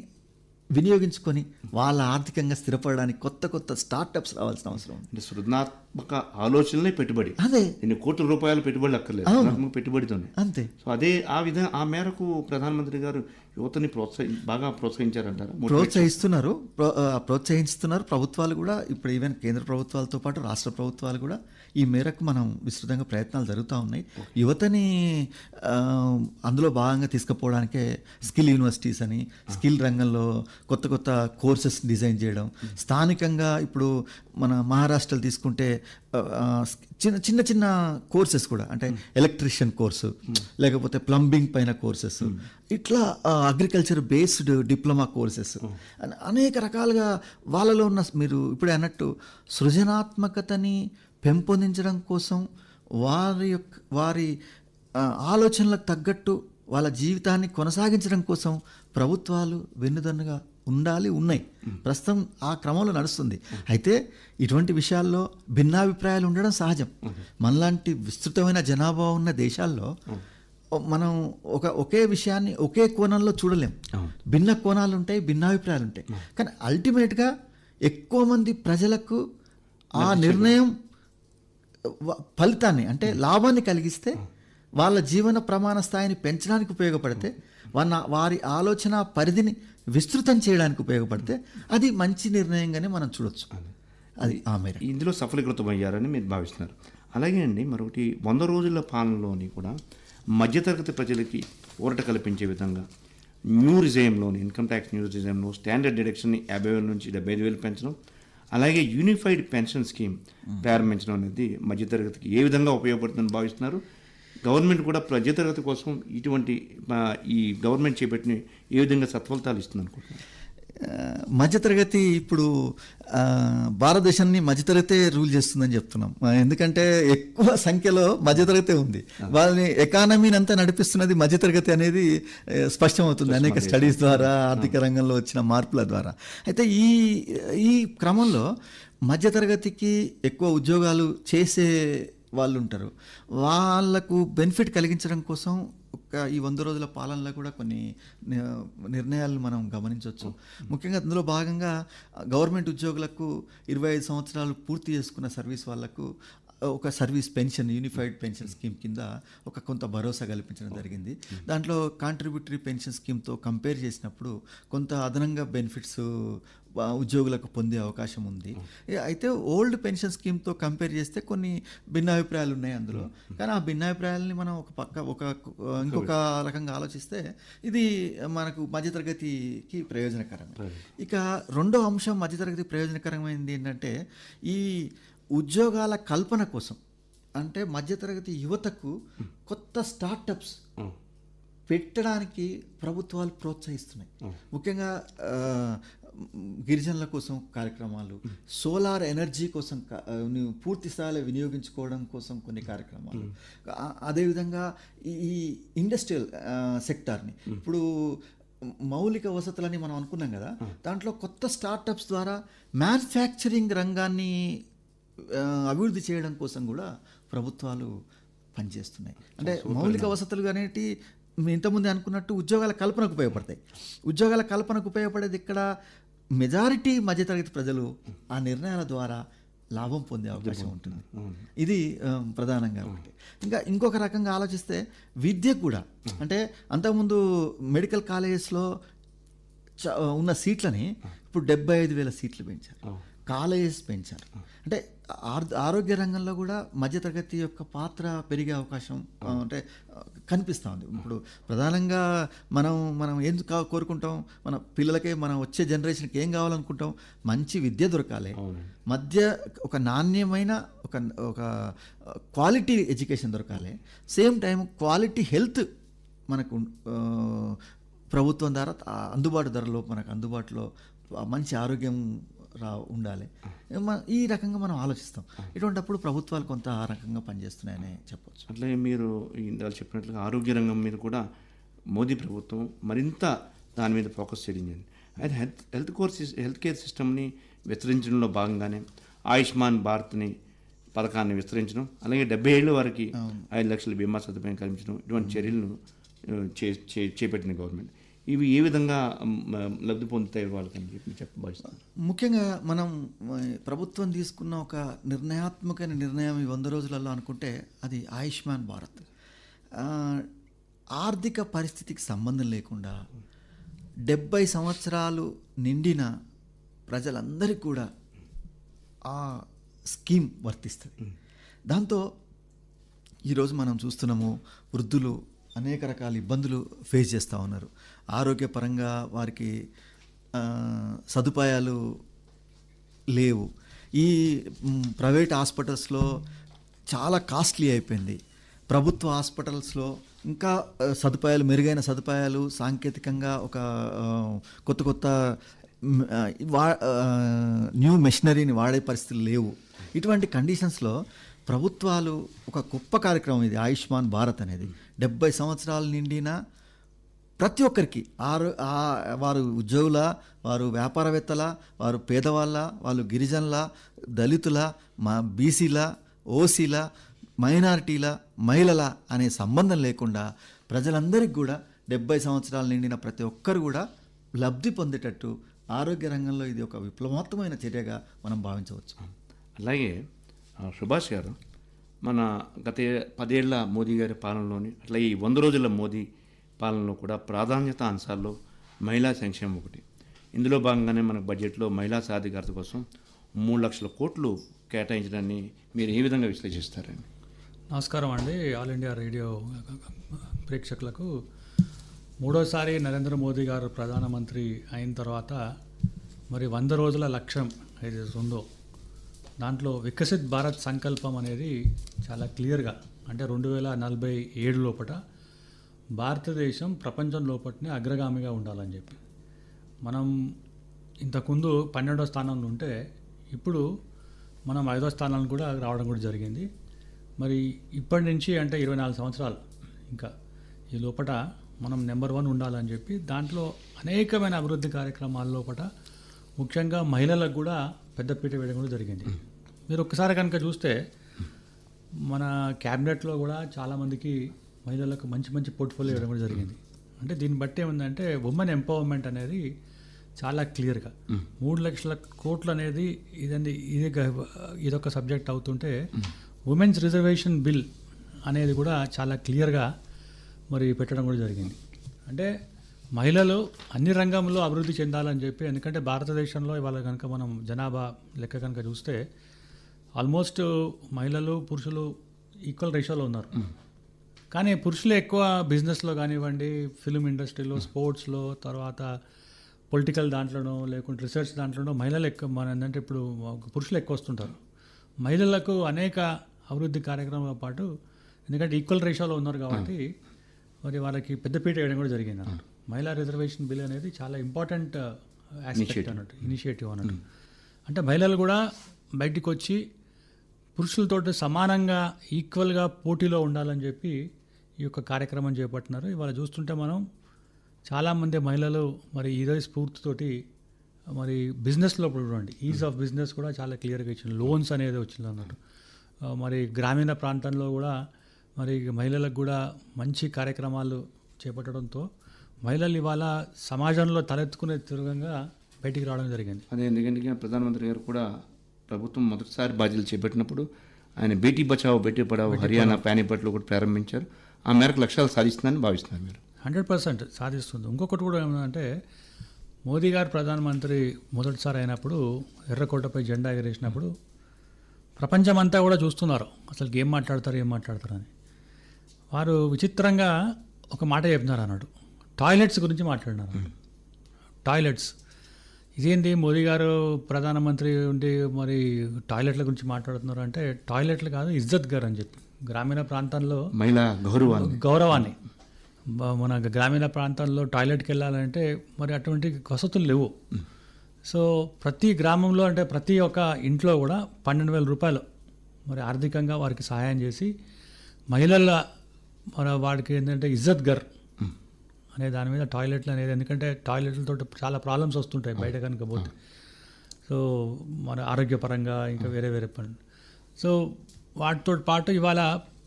వినియోగించుకొని వాళ్ళ ఆర్థికంగా స్థిరపడడానికి కొత్త స్టార్టప్స్ రావాల్సిన అవసరం ఉంది. సృజనాత్మక ఆలోచనలే పెట్టుబడి. అదే కొన్ని కోట్ల రూపాయల పెట్టుబడులు అక్కర్లేదు, పెట్టుబడితోనే అంతే. సో అదే ఆ మేరకు ప్రధానమంత్రి గారు యువతని బాగా ప్రోత్సహించారంటారు, ప్రోత్సహిస్తున్నారు. ప్రభుత్వాలు కూడా ఇప్పుడు ఈవెన్ కేంద్ర ప్రభుత్వాలతో పాటు రాష్ట్ర ప్రభుత్వాలు కూడా ఈ మేరకు మనం విస్తృతంగా ప్రయత్నాలు జరుగుతూ ఉన్నాయి. యువతని అందులో భాగంగా తీసుకుపోవడానికే స్కిల్ యూనివర్సిటీస్ అని, స్కిల్ రంగంలో కొత్త కొత్త కోర్సెస్ డిజైన్ చేయడం, స్థానికంగా ఇప్పుడు మన మహారాష్ట్రలో తీసుకుంటే చిన్న చిన్న చిన్న కోర్సెస్ కూడా, అంటే ఎలక్ట్రీషియన్ కోర్సు, లేకపోతే ప్లంబింగ్ పైన కోర్సెస్, ఇట్లా అగ్రికల్చర్ బేస్డ్ డిప్లొమా కోర్సెస్, అనేక రకాలుగా వాళ్ళలో ఉన్న, మీరు ఇప్పుడే అన్నట్టు సృజనాత్మకతని పెంపొందించడం కోసం వారి ఆలోచనలకు తగ్గట్టు వాళ్ళ జీవితాన్ని కొనసాగించడం కోసం ప్రభుత్వాలు వెన్నుదన్నుగా ఉన్నాయి. ప్రస్తుతం ఆ క్రమంలో నడుస్తుంది. అయితే ఇటువంటి విషయాల్లో భిన్నాభిప్రాయాలు ఉండడం సహజం. మనలాంటి విస్తృతమైన జనాభా ఉన్న దేశాల్లో మనం ఒకే విషయాన్ని ఒకే కోణంలో చూడలేం. భిన్న కోణాలు ఉంటాయి, భిన్నాభిప్రాయాలు ఉంటాయి. కానీ అల్టిమేట్గా ఎక్కువ మంది ప్రజలకు ఆ నిర్ణయం ఫలితాన్ని, అంటే లాభాన్ని కలిగిస్తే, వాళ్ళ జీవన ప్రమాణ స్థాయిని పెంచడానికి ఉపయోగపడితే, వారి ఆలోచన పరిధిని విస్తృతం చేయడానికి ఉపయోగపడితే అది మంచి నిర్ణయంగానే మనం చూడొచ్చు. అది ఆ మేర ఇందులో సఫలీకృతమయ్యారని మీరు భావిస్తున్నారు. అలాగే అండి, మరొకటి 100 రోజుల పాలనలోని కూడా మధ్యతరగతి ప్రజలకి ఊరట కల్పించే విధంగా న్యూ రిజైమ్లోని, ఇన్కమ్ ట్యాక్స్ న్యూ రిజైమ్లో స్టాండర్డ్ డిడక్షన్ని 50,000 నుంచి 75,000 పెంచడం, అలాగే యూనిఫైడ్ పెన్షన్ స్కీమ్ ప్రారంభించడం అనేది మధ్యతరగతికి ఏ విధంగా ఉపయోగపడుతుందని భావిస్తున్నారు? గవర్నమెంట్ కూడా మధ్యతరగతి కోసం ఇటువంటి ఈ గవర్నమెంట్ చేపట్టిన ఏ విధంగా సత్ఫలితాలు ఇస్తుంది అనుకుంటున్నారు? మధ్యతరగతి ఇప్పుడు భారతదేశాన్ని మధ్యతరగతే రూల్ చేస్తుందని చెప్తున్నాం. ఎందుకంటే ఎక్కువ సంఖ్యలో మధ్యతరగతే ఉంది. వాళ్ళని ఎకానమీని అంతా నడిపిస్తున్నది మధ్యతరగతి అనేది స్పష్టమవుతుంది అనేక స్టడీస్ ద్వారా, ఆర్థిక రంగంలో వచ్చిన మార్పుల ద్వారా. అయితే ఈ క్రమంలో మధ్యతరగతికి ఎక్కువ ఉద్యోగాలు చేసే వాళ్ళు ఉంటారు. వాళ్లకు బెనిఫిట్ కలిగించడం కోసం ఈ 100 రోజుల పాలనలో కూడా కొన్ని నిర్ణయాలు మనం గమనించవచ్చు. ముఖ్యంగా అందులో భాగంగా గవర్నమెంట్ ఉద్యోగులకు 25 సంవత్సరాలు పూర్తి చేసుకున్న సర్వీస్ వాళ్లకు ఒక service pension, unified pension scheme కింద కొంత భరోసా కల్పించడం జరిగింది. దాంట్లో కాంట్రిబ్యూటరీ పెన్షన్ స్కీమ్తో కంపేర్ చేసినప్పుడు కొంత అదనంగా బెనిఫిట్స్ ఉద్యోగులకు పొందే అవకాశం ఉంది. అయితే ఓల్డ్ పెన్షన్ స్కీమ్తో కంపేర్ చేస్తే కొన్ని భిన్నాభిప్రాయాలు ఉన్నాయి అందులో. కానీ ఆ భిన్నాభిప్రాయాలని మనం ఇంకొక రకంగా ఆలోచిస్తే ఇది మనకు మధ్యతరగతికి ప్రయోజనకరమే. ఇక రెండో అంశం మధ్యతరగతి ప్రయోజనకరమైనది ఏంటంటే, ఈ ఉద్యోగాల కల్పన కోసం, అంటే మధ్యతరగతి యువతకు కొత్త స్టార్టప్స్ పెట్టడానికి ప్రభుత్వాలు ప్రోత్సహిస్తున్నాయి. ముఖ్యంగా గిరిజనుల కోసం కార్యక్రమాలు, సోలార్ ఎనర్జీ కోసం పూర్తి స్థాయిలో వినియోగించుకోవడం కోసం కొన్ని కార్యక్రమాలు, అదేవిధంగా ఈ ఇండస్ట్రియల్ సెక్టార్ని, ఇప్పుడు మౌలిక వసతులని మనం అనుకున్నాం కదా, దాంట్లో కొత్త స్టార్టప్స్ ద్వారా మ్యానుఫ్యాక్చరింగ్ రంగాన్ని అభివృద్ధి చేయడం కోసం కూడా ప్రభుత్వాలు పనిచేస్తున్నాయి. అంటే మౌలిక వసతులు అనేటి ఇంతకుముందే అనుకున్నట్టు ఉద్యోగాల కల్పనకు ఉపయోగపడతాయి. ఉద్యోగాల కల్పనకు ఉపయోగపడేది ఇక్కడ మెజారిటీ మధ్యతరగతి ప్రజలు ఆ నిర్ణయాల ద్వారా లాభం పొందే అవకాశం ఉంటుంది. ఇది ప్రధానంగా ఒకటి. ఇంకొక రకంగా ఆలోచిస్తే విద్య కూడా, అంటే అంతకుముందు మెడికల్ కాలేజెస్లో ఉన్న సీట్లని ఇప్పుడు 75,000 సీట్లు పెంచారు, కాలేజెస్ పెంచారు. అంటే ఆరోగ్య రంగంలో కూడా మధ్యతరగతి యొక్క పాత్ర పెరిగే అవకాశం అంటే కనిపిస్తూ ఉంది. ఇప్పుడు ప్రధానంగా మనం ఏం కోరుకుంటాం, మన పిల్లలకే, మనం వచ్చే జనరేషన్కి ఏం కావాలనుకుంటాం, మంచి విద్య దొరకాలి, ఒక నాణ్యమైన ఒక క్వాలిటీ ఎడ్యుకేషన్ దొరకాలి, సేమ్ టైం క్వాలిటీ హెల్త్ మనకు ప్రభుత్వం ద్వారా అందుబాటు ధరలో మనకు అందుబాటులో మంచి ఆరోగ్యం ఉండాలి. ఈ రకంగా మనం ఆలోచిస్తాం. ఇటువంటిప్పుడు ప్రభుత్వాలు కొంత ఆ రకంగా పనిచేస్తున్నాయని చెప్పవచ్చు. అట్లాగే మీరు ఇందాక చెప్పినట్లుగా ఆరోగ్య రంగం మీద కూడా మోదీ ప్రభుత్వం మరింత దాని మీద ఫోకస్ చేయడం. అయితే హెల్త్ కేర్ సిస్టమ్ని విస్తరించడంలో భాగంగానే ఆయుష్మాన్ భారత్ని పథకాన్ని విస్తరించడం, అలాగే 70 ఏళ్ళ వారికి 5 లక్షల బీమా సదుపాయం కల్పించడం, ఇటువంటి చర్యలను చేపట్టిన గవర్నమెంట్. ఇవి ఏ విధంగా లబ్ధి పొందుతాయి వాళ్ళకని చెప్పబోతున్నారు? ముఖ్యంగా మనం ప్రభుత్వం తీసుకున్న ఒక నిర్ణయాత్మకమైన నిర్ణయం ఈ 100 రోజులలో అనుకుంటే అది ఆయుష్మాన్ భారత్. ఆర్థిక పరిస్థితికి సంబంధం లేకుండా 70 సంవత్సరాలు నిండిన ప్రజలందరికీ కూడా ఆ స్కీమ్ వర్తిస్తుంది. దాంతో ఈరోజు మనం చూస్తున్నాము, వృద్ధులు అనేక రకాల ఇబ్బందులు ఫేస్ చేస్తూ ఉన్నారు. ఆరోగ్యపరంగా వారికి సదుపాయాలు లేవు. ఈ ప్రైవేట్ హాస్పిటల్స్లో చాలా కాస్ట్లీ అయిపోయింది. ప్రభుత్వ హాస్పిటల్స్లో ఇంకా సదుపాయాలు, మెరుగైన సదుపాయాలు, సాంకేతికంగా ఒక కొత్త కొత్త న్యూ మెషినరీని వాడే పరిస్థితులు లేవు. ఇటువంటి కండిషన్స్లో ప్రభుత్వాలు ఒక గొప్ప కార్యక్రమం ఇది ఆయుష్మాన్ భారత్ అనేది. 70 సంవత్సరాలు నిండిన ప్రతి ఒక్కరికి వారు ఉద్యోగుల, వారు వ్యాపారవేత్తల, వారు పేదవాళ్ళ, వాళ్ళు గిరిజనుల, దళితుల, బీసీల, ఓసీల, మైనారిటీల, మహిళల అనే సంబంధం లేకుండా ప్రజలందరికీ కూడా 70 సంవత్సరాలు నిండిన ప్రతి ఒక్కరు కూడా లబ్ధి పొందేటట్టు ఆరోగ్య రంగంలో ఇది ఒక విప్లవాత్మకమైన చర్యగా మనం భావించవచ్చు. అలాగే సుభాష్ గారు, మన గత 10 ఏళ్ల మోదీ గారి పాలనలోని, అట్లాగే ఈ 100 రోజుల మోదీ పాలనలో కూడా ప్రాధాన్యత అంశాల్లో మహిళా సంక్షేమం ఒకటి. ఇందులో భాగంగానే మన బడ్జెట్లో మహిళా సాధికారత కోసం 3 లక్షల కోట్లు కేటాయించడాన్ని మీరు ఏ విధంగా విశ్లేషిస్తారండి? నమస్కారం అండి. ఆల్ ఇండియా రేడియో ప్రేక్షకులకు, మూడోసారి నరేంద్ర మోదీ గారు ప్రధానమంత్రి అయిన తర్వాత మరి 100 రోజుల లక్ష్యం ఏదైతే ఉందో దాంట్లో వికసిత్ భారత్ సంకల్పం అనేది చాలా క్లియర్గా, అంటే 2047 లోపల భారతదేశం ప్రపంచం లోపలనే అగ్రగామిగా ఉండాలని చెప్పి. మనం ఇంతకుముందు 12వ స్థానంలో ఉంటే ఇప్పుడు మనం 5వ స్థానానికి కూడా రావడం కూడా జరిగింది. మరి ఇప్పటి నుంచి అంటే 24 సంవత్సరాలు ఇంకా ఈ లోపల మనం నెంబర్ 1 ఉండాలని చెప్పి దాంట్లో అనేకమైన అభివృద్ధి కార్యక్రమాల లోపల ముఖ్యంగా మహిళలకు కూడా పెద్దపీట వేయడం కూడా జరిగింది. మీరు ఒక్కసారి కనుక చూస్తే మన క్యాబినెట్లో కూడా చాలామందికి మహిళలకు మంచి మంచి పోర్ట్ఫోలియో ఇవ్వడం కూడా జరిగింది. అంటే దీన్ని బట్టి ఏముందంటే ఉమెన్ ఎంపవర్మెంట్ అనేది చాలా క్లియర్గా 3 లక్షల కోట్లు అనేది ఇదొక సబ్జెక్ట్ అవుతుంటే ఉమెన్స్ రిజర్వేషన్ బిల్ అనేది కూడా చాలా క్లియర్గా మరి పెట్టడం కూడా జరిగింది. అంటే మహిళలు అన్ని రంగంలో అభివృద్ధి చెందాలని చెప్పి. ఎందుకంటే భారతదేశంలో ఇవాళ కనుక మనం జనాభా లెక్క కనుక చూస్తే ఆల్మోస్ట్ మహిళలు పురుషులు ఈక్వల్ రేషియోలో ఉన్నారు. కానీ పురుషులు ఎక్కువ బిజినెస్లో కానివ్వండి, ఫిల్మ్ ఇండస్ట్రీలో, స్పోర్ట్స్లో, తర్వాత పొలిటికల్ దాంట్లోనో లేకుంటే రీసెర్చ్ దాంట్లోనో మహిళలు ఎక్కువ. మన ఏంటంటే ఇప్పుడు పురుషులు ఎక్కువ వస్తుంటారు. మహిళలకు అనేక అభివృద్ధి కార్యక్రమాలతో పాటు, ఎందుకంటే ఈక్వల్ రేషియోలో ఉన్నారు కాబట్టి మరి వాళ్ళకి పెద్దపీట వేయడం కూడా జరిగింది అన్నట్టు. మహిళా రిజర్వేషన్ బిల్ అనేది చాలా ఇంపార్టెంట్ ఆస్పెక్ట్ అన్నట్టు, ఇనిషియేటివ్ అన్నట్టు. అంటే మహిళలు కూడా బయటికి వచ్చి పురుషులతో సమానంగా ఈక్వల్గా పోటీలో ఉండాలని చెప్పి ఈ యొక్క కార్యక్రమం చేపట్టినారు. ఇవాళ చూస్తుంటే మనం చాలామంది మహిళలు మరి ఇదే స్ఫూర్తితోటి మరి బిజినెస్లో చూడండి, ఈజ్ ఆఫ్ బిజినెస్ కూడా చాలా క్లియర్గా ఇచ్చింది. లోన్స్ అనేది వచ్చింది అన్నట్టు. మరి గ్రామీణ ప్రాంతంలో కూడా మరి మహిళలకు కూడా మంచి కార్యక్రమాలు చేపట్టడంతో మహిళలు ఇవాళ సమాజంలో తలెత్తుకునే తిరుగంగా బయటికి రావడం జరిగింది. అదే ఎందుకంటే ప్రధానమంత్రి గారు కూడా ప్రభుత్వం మొదటిసారి బాధ్యతలు చేపట్టినప్పుడు ఆయన బేటీ బచావో బేటీ పడావో హర్యానా పానీపట్లో కూడా ప్రారంభించారు. ఆ మేరకు లక్ష్యాలు సాధిస్తుందని భావిస్తున్నారు మీరు? 100% సాధిస్తుంది. ఇంకొకటి కూడా ఏమంటే మోదీ గారు ప్రధానమంత్రి మొదటిసారి అయినప్పుడు ఎర్రకోటపై జెండా ఎగరేసినప్పుడు ప్రపంచమంతా కూడా చూస్తున్నారు అసలు ఏం మాట్లాడతారు అని. వారు విచిత్రంగా ఒక మాట చెప్తున్నారు అన్నాడు, టాయిలెట్స్ గురించి మాట్లాడినారు. టాయిలెట్స్ ఇదేంటి మోదీ గారు ప్రధానమంత్రి ఉండి మరి టాయిలెట్ల గురించి మాట్లాడుతున్నారు అంటే, టాయిలెట్లు కాదు ఇజ్జత్ గారు అని చెప్పి గ్రామీణ ప్రాంతాల్లో మహిళా గౌరవాన్ని మన గ్రామీణ ప్రాంతాల్లో టాయిలెట్కి వెళ్ళాలంటే మరి అటువంటి వసతులు లేవు. సో ప్రతి గ్రామంలో అంటే ప్రతి ఒక్క ఇంట్లో కూడా 12,000 రూపాయలు మరి ఆర్థికంగా వారికి సహాయం చేసి మహిళల మన వాడికి ఏంటంటే ఇజ్జత్ గర్ అనే దాని మీద టాయిలెట్లు అనేది, ఎందుకంటే టాయిలెట్లతో చాలా ప్రాబ్లమ్స్ వస్తుంటాయి బయట కనుక పోతే. సో మన ఆరోగ్యపరంగా ఇంకా వేరే పని. సో వాటితో పాటు ఇవాళ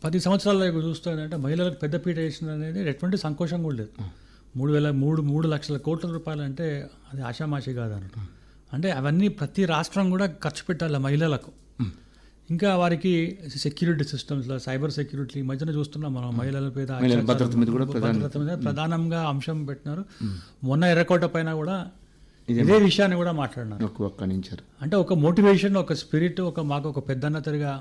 10 సంవత్సరాల్లో చూస్తుందంటే మహిళలకు పెద్దపీట వేసిన అనేది ఎటువంటి సంకోచం కూడా లేదు. 3 లక్షల కోట్ల రూపాయలు అంటే అది ఆషామాషి కాదు అన్నట్టు. అంటే అవన్నీ ప్రతి రాష్ట్రం కూడా ఖర్చు పెట్టాలి మహిళలకు. ఇంకా వారికి సెక్యూరిటీ సిస్టమ్స్లో సైబర్ సెక్యూరిటీ మధ్యన చూస్తున్నాం మనం. మహిళల మీద భద్రత మీద ప్రధానంగా అంశం పెట్టినారు. మొన్న ఎర్రకోట పైన కూడా ఇదే విషయాన్ని కూడా మాట్లాడినారు. ఒక్కనించారు అంటే ఒక మోటివేషన్, ఒక స్పిరిట్, మాకు ఒక పెద్దన్నతరిగా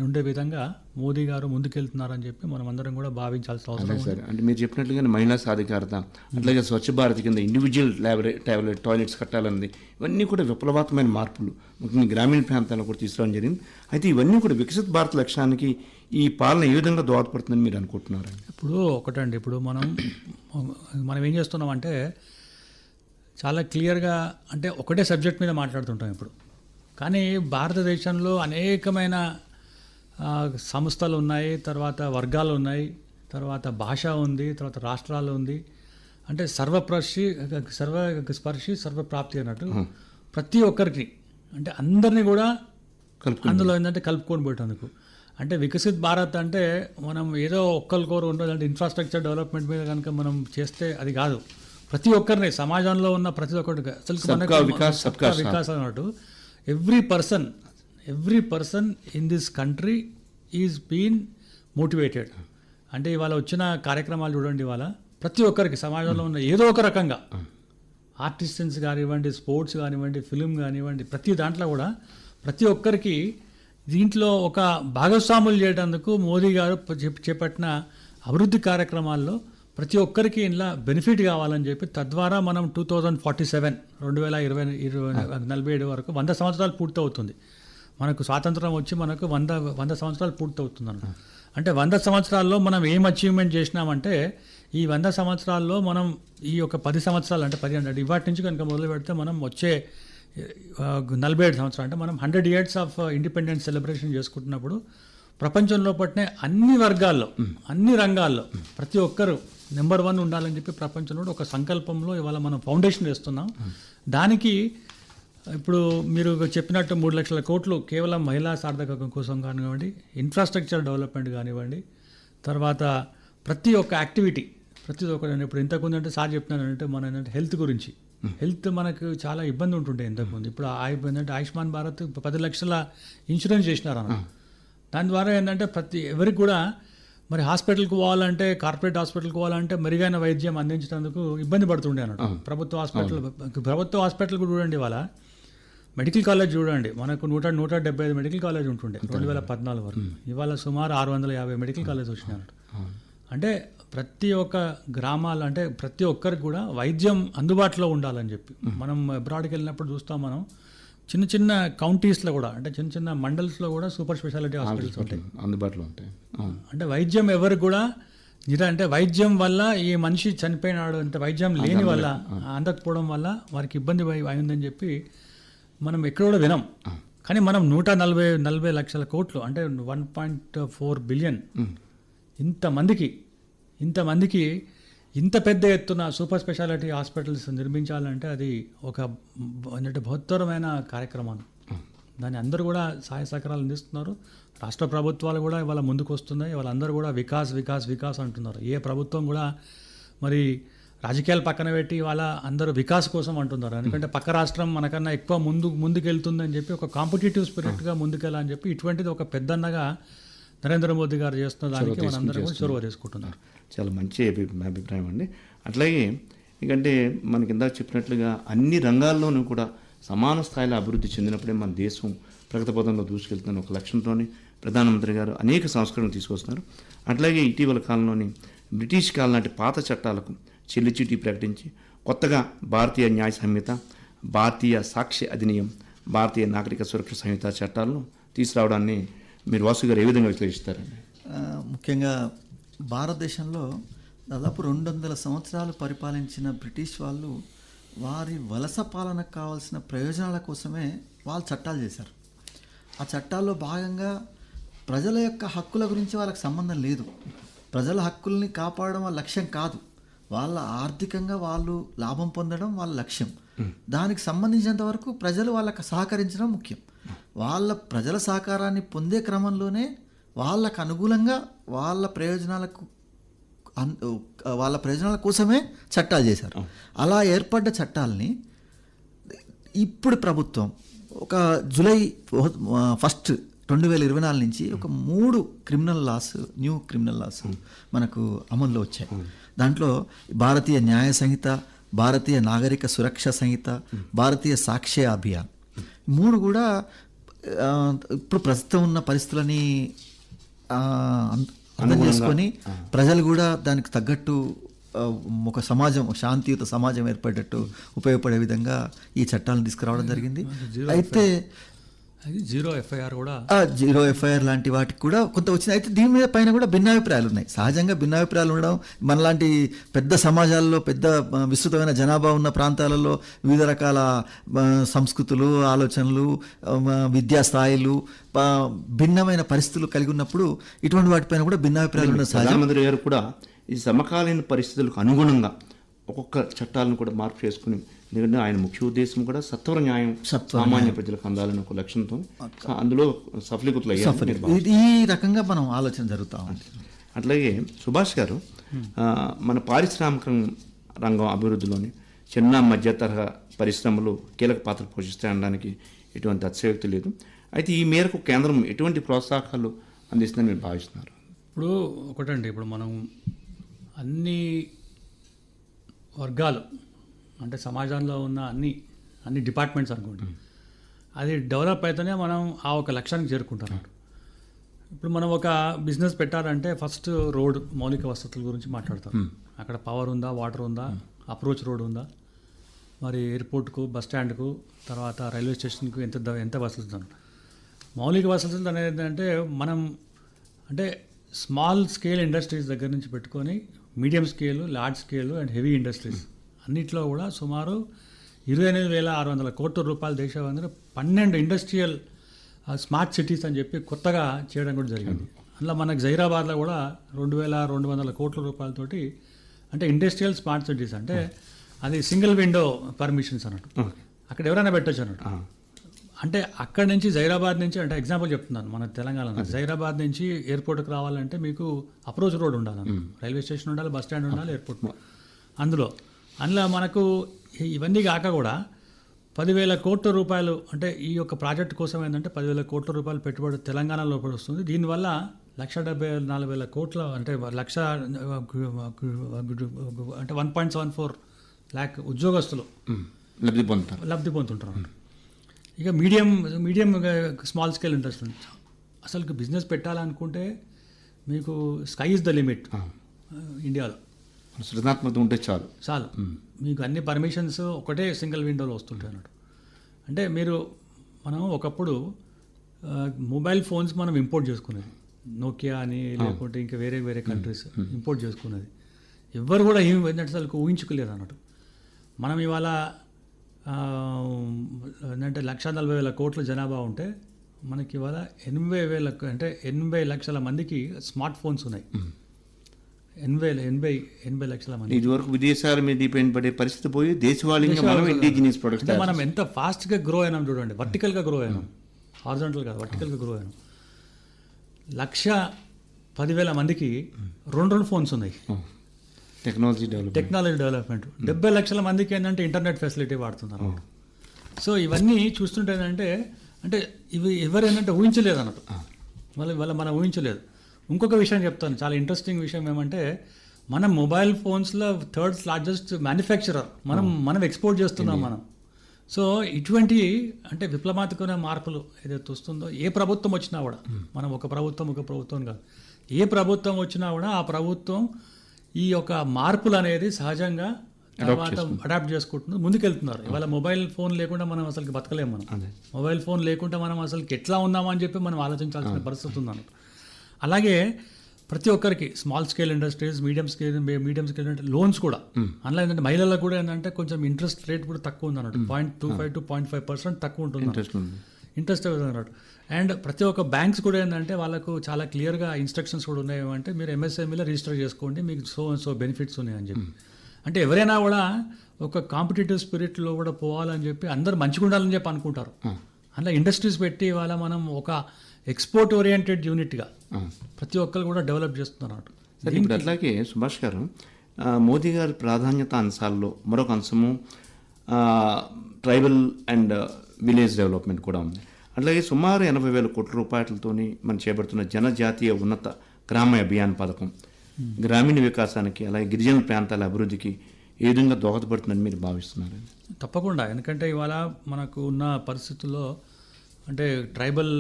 ఉండే విధంగా మోదీ గారు ముందుకెళ్తున్నారని చెప్పి మనం అందరం కూడా భావించాల్సిన అవసరం ఉంది. సార్ అంటే మీరు చెప్పినట్లుగా మహిళా సాధికారత, అట్లాగే స్వచ్ఛ భారత్ కింద ఇండివిజువల్ టాయిలెట్స్ కట్టాలన్నది, ఇవన్నీ కూడా విప్లవాత్మకమైన మార్పులు ముఖ్యంగా గ్రామీణ ప్రాంతాల్లో కూడా తీసుకురావడం జరిగింది. అయితే ఇవన్నీ కూడా వికసిత్ భారత్ లక్ష్యానికి ఈ పాలన ఏ విధంగా దోహదపడుతుందని మీరు అనుకుంటున్నారు? ఇప్పుడు ఒకటండి, ఇప్పుడు మనం ఏం చేస్తున్నామంటే చాలా క్లియర్గా అంటే ఒకటే సబ్జెక్ట్ మీద మాట్లాడుతుంటాం ఇప్పుడు. కానీ భారతదేశంలో అనేకమైన సంస్థలు ఉన్నాయి, తర్వాత వర్గాలు ఉన్నాయి, తర్వాత భాష ఉంది, తర్వాత రాష్ట్రాలు ఉంది. అంటే సర్వస్పర్శి సర్వప్రాప్తి అన్నట్టు ప్రతి ఒక్కరికి అంటే అందరినీ కూడా అందులో ఏంటంటే కలుపుకొని పోయేటందుకు. అంటే వికసిత్ భారత్ అంటే మనం ఏదో ఒక్కరికొరు ఉండదు, అంటే ఇన్ఫ్రాస్ట్రక్చర్ డెవలప్మెంట్ మీద కనుక మనం చేస్తే అది కాదు. ప్రతి ఒక్కరిని, సమాజంలో ఉన్న ప్రతి ఒక్కరికి అసలు వికాస్ అన్నట్టు every person in this country is been motivated. అంటే ఇవాళ వచ్చిన కార్యక్రమాలు చూడండి, ఇవాళ ప్రతి ఒక్కరికి సమాజంలో ఉన్న ఏదో ఒక రకంగా ఆర్టిస్టన్స్ కానివ్వండి, స్పోర్ట్స్ కానివ్వండి, ఫిలిం కానివ్వండి, ప్రతి దాంట్లో కూడా ప్రతి ఒక్కరికి దీంట్లో ఒక భాగస్వాములు చేయడానికి మోదీ గారు చేపట్టిన అభివృద్ధి కార్యక్రమాల్లో ప్రతి ఒక్కరికి ఇలా బెనిఫిట్ కావాలని చెప్పి, తద్వారా మనం 2047 2047 వరకు 100 సంవత్సరాలు పూర్తవుతుంది. మనకు స్వాతంత్రం వచ్చి మనకు 100 సంవత్సరాలు పూర్తవుతుంది అన్నమాట. అంటే 100 సంవత్సరాల్లో మనం ఏం అచీవ్మెంట్ చేసినామంటే, ఈ 100 సంవత్సరాల్లో మనం ఈ యొక్క 10 సంవత్సరాలు అంటే 10 అంటే ఇవాటి నుంచి కనుక మొదలు పెడితే మనం వచ్చే 47 సంవత్సరాలు అంటే మనం 100 years ఆఫ్ ఇండిపెండెన్స్ సెలబ్రేషన్ చేసుకుంటున్నప్పుడు ప్రపంచంలో పట్టిన అన్ని వర్గాల్లో, అన్ని రంగాల్లో ప్రతి ఒక్కరు నెంబర్ 1 ఉండాలని చెప్పి ప్రపంచంలో ఒక సంకల్పంలో ఇవాళ మనం ఫౌండేషన్ వేస్తున్నాం. దానికి ఇప్పుడు మీరు చెప్పినట్టు 3 లక్షల కోట్లు కేవలం మహిళా సార్థకం కోసం కానివ్వండి, ఇన్ఫ్రాస్ట్రక్చర్ డెవలప్మెంట్ కానివ్వండి, తర్వాత ప్రతి ఒక్క యాక్టివిటీ ప్రతి ఒక్కటి. ఇప్పుడు ఇంతకుముందు అంటే సార్ చెప్తున్నానంటే మన ఏంటంటే హెల్త్ గురించి, హెల్త్ మనకు చాలా ఇబ్బంది ఉంటుండే ఇంతకుముందు. ఇప్పుడు ఏంటంటే ఆయుష్మాన్ భారత్ 10 లక్షల ఇన్సూరెన్స్ చేసినారు అన్న. దాని ద్వారా ఏంటంటే ఎవరికి కూడా మరి హాస్పిటల్కి పోవాలంటే, కార్పొరేట్ హాస్పిటల్కి పోవాలంటే మెరుగైన వైద్యం అందించినందుకు ఇబ్బంది పడుతుండే అన్నట్టు. ప్రభుత్వ హాస్పిటల్ కూడా చూడండి, ఇవాళ మెడికల్ కాలేజ్ చూడండి, మనకు 175 మెడికల్ కాలేజ్ ఉంటుండే 2014 వరకు. ఇవాళ సుమారు 650 మెడికల్ కాలేజ్ వచ్చినాయి అన్నట్టు. అంటే ప్రతి ఒక్క గ్రామాలు అంటే ప్రతి ఒక్కరికి కూడా వైద్యం అందుబాటులో ఉండాలని చెప్పి మనం అబ్రాడ్కి వెళ్ళినప్పుడు చూస్తాం. మనం చిన్న చిన్న కౌంటీస్లో కూడా అంటే చిన్న చిన్న మండల్స్లో కూడా సూపర్ స్పెషాలిటీ హాస్పిటల్స్ ఉంటాయి, అందుబాటులో ఉంటాయి. అంటే వైద్యం ఎవరికి కూడా అంటే వైద్యం వల్ల ఈ మనిషి చనిపోయినాడు అంటే వైద్యం లేని వల్ల అందకపోవడం వల్ల వారికి ఇబ్బంది అయిందని చెప్పి మనం ఎక్కడ కూడా వినం. కానీ మనం 140 లక్షల కోట్లు అంటే 1.4 బిలియన్ ఇంతమందికి ఇంత పెద్ద ఎత్తున సూపర్ స్పెషాలిటీ హాస్పిటల్స్ నిర్మించాలంటే అది ఒక అంటే బృహత్తరమైన కార్యక్రమం. దాన్ని అందరూ కూడా సహాయ సహకారాలు అందిస్తున్నారు. రాష్ట్ర ప్రభుత్వాలు కూడా ఇవాళ ముందుకు వస్తున్నాయి. వాళ్ళందరూ కూడా వికాస్ అంటున్నారు. ఏ ప్రభుత్వం కూడా మరి రాజకీయాలు పక్కన పెట్టి వాళ్ళ అందరూ వికాస్ కోసం అంటున్నారు. ఎందుకంటే పక్క రాష్ట్రం మనకన్నా ఎక్కువ ముందుకెళ్తుందని చెప్పి ఒక కాంపిటేటివ్ స్పిరిట్గా ముందుకెళ్ళాలని చెప్పి ఇటువంటిది ఒక పెద్దన్నగా నరేంద్ర మోదీ గారు చేస్తున్న దానికి మనందరం కూడా చొరవ తీసుకుంటున్నారు. చాలా మంచి అభిప్రాయం అండి. అట్లాగే ఎందుకంటే మనకి ఇందాక చెప్పినట్లుగా అన్ని రంగాల్లోనూ కూడా సమాన స్థాయిలో అభివృద్ధి చెందినప్పుడే మన దేశం ప్రగతి పథంలో దూసుకెళ్తున్న ఒక లక్ష్యంతోనే ప్రధానమంత్రి గారు అనేక సంస్కరణలు తీసుకొస్తున్నారు. అట్లాగే ఇటీవల కాలంలోని బ్రిటిష్ కాలం నాటి పాత చట్టాలకు చెల్లిచీటీ ప్రకటించి కొత్తగా భారతీయ న్యాయ సంహిత, భారతీయ సాక్ష్య అధినియం, భారతీయ నాగరిక సురక్ష సంహిత చట్టాలను తీసుకురావడాన్ని మీరు వాసు గారు ఏ విధంగా విశ్లేషిస్తారండి? ముఖ్యంగా భారతదేశంలో దాదాపు 200 సంవత్సరాలు పరిపాలించిన బ్రిటిష్ వాళ్ళు వారి వలస పాలనకు కావాల్సిన ప్రయోజనాల కోసమే వాళ్ళు చట్టాలు చేశారు. ఆ చట్టాల్లో భాగంగా ప్రజల యొక్క హక్కుల గురించి వాళ్ళకి సంబంధం లేదు. ప్రజల హక్కుల్ని కాపాడడం వాళ్ళ లక్ష్యం కాదు. వాళ్ళ ఆర్థికంగా వాళ్ళు లాభం పొందడం వాళ్ళ లక్ష్యం. దానికి సంబంధించినంత వరకు ప్రజలు వాళ్ళకు సహకరించడం ముఖ్యం. ప్రజల సహకారాన్ని పొందే క్రమంలోనే వాళ్ళకు అనుకూలంగా వాళ్ళ ప్రయోజనాల కోసమే చట్టాలు చేశారు. అలా ఏర్పడ్డ చట్టాలని ఇప్పుడు ప్రభుత్వం ఒక జూలై 1, 2024 నుంచి ఒక 3 న్యూ క్రిమినల్ లాస్ మనకు అమల్లో వచ్చాయి. దాంట్లో భారతీయ న్యాయ సంహిత, భారతీయ నాగరిక సురక్ష సంహిత, భారతీయ సాక్ష్య అభియాన్, 3 కూడా ఇప్పుడు ప్రస్తుతం ఉన్న పరిస్థితులని అర్థం చేసుకొని ప్రజలు కూడా దానికి తగ్గట్టు ఒక సమాజం, శాంతియుత సమాజం ఏర్పడేటట్టు ఉపయోగపడే విధంగా ఈ చట్టాలను తీసుకురావడం జరిగింది. అయితే జీరో ఎఫ్ఐఆర్ కూడా, జీరో ఎఫ్ఐఆర్ లాంటి వాటికి కూడా కొంత వచ్చింది. అయితే దీని మీద పైన కూడా భిన్నాభిప్రాయాలు ఉన్నాయి. సహజంగా భిన్నాభిప్రాయాలు ఉండడం, మనలాంటి పెద్ద సమాజాల్లో, పెద్ద విస్తృతమైన జనాభా ఉన్న ప్రాంతాలలో వివిధ రకాల సంస్కృతులు, ఆలోచనలు, విద్యా స్థాయిలు, భిన్నమైన పరిస్థితులు కలిగి ఉన్నప్పుడు ఇటువంటి వాటిపైన కూడా భిన్నాభిప్రాయాలు ఉన్న సహజం. ప్రధానమంత్రి గారు కూడా ఈ సమకాలీన పరిస్థితులకు అనుగుణంగా ఒక్కొక్క చట్టాలను కూడా మార్పు చేసుకుని, ఎందుకంటే ఆయన ముఖ్య ఉద్దేశం కూడా సత్వర న్యాయం సామాన్య ప్రజలకు అందాలని ఒక లక్ష్యంతో అందులో సఫలీకృతులు అయ్యారు. ఈ రకంగా మనం ఆలోచన జరుగుతూ ఉంది. అట్లాగే సుభాష్ గారు, మన పారిశ్రామిక రంగం అభివృద్ధిలోని చిన్న మధ్య తరహా పరిశ్రమలు కీలక పాత్ర పోషిస్తాయి అనడానికి ఎటువంటి అతిశయోక్తి లేదు. అయితే ఈ మేరకు కేంద్రం ఎటువంటి ప్రోత్సాహాలు అందిస్తుందని మీరు భావిస్తున్నారు? ఇప్పుడు ఒకటండి, ఇప్పుడు మనం అన్ని వర్గాలు అంటే సమాజంలో ఉన్న అన్ని డిపార్ట్మెంట్స్ అనుకోండి, అది డెవలప్ అయితేనే మనం ఆ ఒక లక్ష్యానికి చేరుకుంటాం. ఇప్పుడు మనం ఒక బిజినెస్ పెట్టాలంటే ఫస్ట్ రోడ్ మౌలిక వసతుల గురించి మాట్లాడతాం. అక్కడ పవర్ ఉందా, వాటర్ ఉందా, అప్రోచ్ రోడ్ ఉందా, మరి ఎయిర్పోర్ట్కు, బస్ స్టాండ్కు, తర్వాత రైల్వే స్టేషన్కు ఎంత వసతులు ఉందా. మౌలిక వసతులు అనేది ఏంటంటే మనం అంటే స్మాల్ స్కేల్ ఇండస్ట్రీస్ దగ్గర నుంచి పెట్టుకొని medium scale, large scale and heavy industries అన్నిట్లో కూడా సుమారు 28,600 కోట్ల రూపాయల దేశంలో 12 ఇండస్ట్రియల్ స్మార్ట్ సిటీస్ అని చెప్పి కొత్తగా చేయడం కూడా జరిగింది. అందులో మనకు జైరాబాద్లో కూడా 2,200 కోట్ల రూపాయలతోటి అంటే ఇండస్ట్రియల్ స్మార్ట్ సిటీస్, అంటే అది సింగిల్ విండో పర్మిషన్స్ అన్నట్టు, అక్కడ ఎవరైనా పెట్టచ్చు అన్నట్టు. అంటే అక్కడి నుంచి జైరాబాద్ నుంచి, అంటే ఎగ్జాంపుల్ చెప్తున్నాను, మన తెలంగాణలో జైరాబాద్ నుంచి ఎయిర్పోర్ట్కి రావాలంటే మీకు అప్రోచ్ రోడ్ ఉండాలి, రైల్వే స్టేషన్ ఉండాలి, బస్ స్టాండ్ ఉండాలి, ఎయిర్పోర్ట్. అందులో మనకు ఇవన్నీ కాక కూడా 10,000 కోట్ల రూపాయలు, అంటే ఈ యొక్క ప్రాజెక్ట్ కోసం ఏంటంటే 10,000 కోట్ల రూపాయలు పెట్టుబడి తెలంగాణ లోపల వస్తుంది. దీనివల్ల 1,74,000 కోట్ల, అంటే 1.74 lakh ఉద్యోగస్తులు లబ్ధి పొందుతుంటారు. ఇక మీడియం స్మాల్ స్కేల్ ఇండస్ట్రీ, అసలు బిజినెస్ పెట్టాలనుకుంటే మీకు స్కై ఇస్ ద లిమిట్. ఇండియాలో సృజనాత్మకత ఉంటే చాలు, మీకు అన్ని పర్మిషన్స్ ఒకటే సింగిల్ విండోలో వస్తుంటాయి అన్నట్టు. అంటే మనం ఒకప్పుడు మొబైల్ ఫోన్స్ మనం ఇంపోర్ట్ చేసుకునేది, నోకియా అని, లేకుంటే ఇంకా వేరే కంట్రీస్ ఇంపోర్ట్ చేసుకునేది. ఎవ్వరు కూడా ఏంటంటే అసలు ఊహించుకోలేదు అన్నట్టు. మనం ఇవాళ ఏంటంటే 1,40,000 కోట్ల జనాభా ఉంటే మనకి ఇవాళ 80 లక్షల మందికి స్మార్ట్ ఫోన్స్ ఉన్నాయి. 80 లక్షల మంది. ఇదివరకు విదేశాల మీద డిపెండ్ పడే పరిస్థితి పోయి దేశవాళీగా మనం ఇండిజినియస్ ప్రొడక్ట్స్, మనం ఎంత ఫాస్ట్గా గ్రో అయినాం చూడండి. వర్టికల్గా గ్రో అయినాం, హారిజాంటల్ కాదు, వర్టికల్గా గ్రో అయినాం. 1,10,000 మందికి 2 ఫోన్స్ ఉన్నాయి. Technology development. 70 లక్షల మందికి ఏంటంటే ఇంటర్నెట్ ఫెసిలిటీ వాడుతున్నారు. సో ఇవన్నీ చూస్తుంటే అంటే ఇవి ఎవరేంటంటే ఊహించలేదు అన్నట్టు, మనం ఊహించలేదు. ఇంకొక విషయం చెప్తాను, చాలా ఇంట్రెస్టింగ్ విషయం ఏమంటే మనం మొబైల్ ఫోన్స్లో 3rd లార్జెస్ట్ మ్యానుఫ్యాక్చరర్, మనం ఎక్స్పోర్ట్ చేస్తున్నాం మనం. సో ఇటువంటి అంటే విప్లవాత్మకమైన మార్పులు ఏదైతే వస్తుందో, ఏ ప్రభుత్వం వచ్చినా కూడా, మనం ఒక ప్రభుత్వం కాదు, ఏ ప్రభుత్వం వచ్చినా కూడా ఆ ప్రభుత్వం ఈ యొక్క మార్పులు అనేది సహజంగా అడాప్ట్ చేసుకుంటున్నారు, ముందుకెళ్తున్నారు. ఇవాళ మొబైల్ ఫోన్ లేకుండా మనం అసలు బతకలేము. మొబైల్ ఫోన్ లేకుండా మనం అసలు ఎట్లా ఉన్నామని చెప్పి మనం ఆలోచించాల్సిన పరిస్థితి ఉందన్నమాట. అలాగే ప్రతి ఒక్కరికి small scale industries, medium scale అంటే లోన్స్ కూడా, అందులో ఏంటంటే మహిళలకు కూడా ఏంటంటే కొంచెం ఇంట్రెస్ట్ రేట్ కూడా తక్కువ ఉంది అన్నట్టు, 0.25 to 0.5% తక్కువ ఉంటుంది ఇంట్రెస్ట్ అన్నట్టు. అండ్ ప్రతి ఒక్క బ్యాంక్స్ కూడా ఏంటంటే వాళ్ళకు చాలా క్లియర్గా ఇన్స్ట్రక్షన్స్ కూడా ఉన్నాయి, ఏమంటే మీరు ఎంఎస్ఎంఈలో రిజిస్టర్ చేసుకోండి, మీకు సో బెనిఫిట్స్ ఉన్నాయని చెప్పి. అంటే ఎవరైనా కూడా ఒక కాంపిటేటివ్ స్పిరిట్లో కూడా పోవాలని చెప్పి అందరూ మంచిగా ఉండాలని చెప్పి అనుకుంటారు. అందులో ఇండస్ట్రీస్ పెట్టి వాళ్ళ మనం ఒక ఎక్స్పోర్ట్ ఓరియంటెడ్ యూనిట్గా ప్రతి ఒక్కరు కూడా డెవలప్ చేస్తున్నారు. ఇప్పుడు అట్లాగే సుభాష్ గారు, మోదీ గారి ప్రాధాన్యత అంశాల్లో మరొక అంశము ట్రైబల్ అండ్ విలేజ్ డెవలప్మెంట్ కూడా ఉంది. అట్లాగే సుమారు 80,000 కోట్ల రూపాయలతోని మనం చేపడుతున్న జనజాతీయ ఉన్నత గ్రామ అభియాన్ పథకం గ్రామీణ వికాసానికి, అలాగే గిరిజన ప్రాంతాల అభివృద్ధికి ఏ విధంగా దోహదపడుతుందని మీరు భావిస్తున్నారు? తప్పకుండా, ఎందుకంటే ఇవాళ మనకు ఉన్న పరిస్థితుల్లో అంటే ట్రైబల్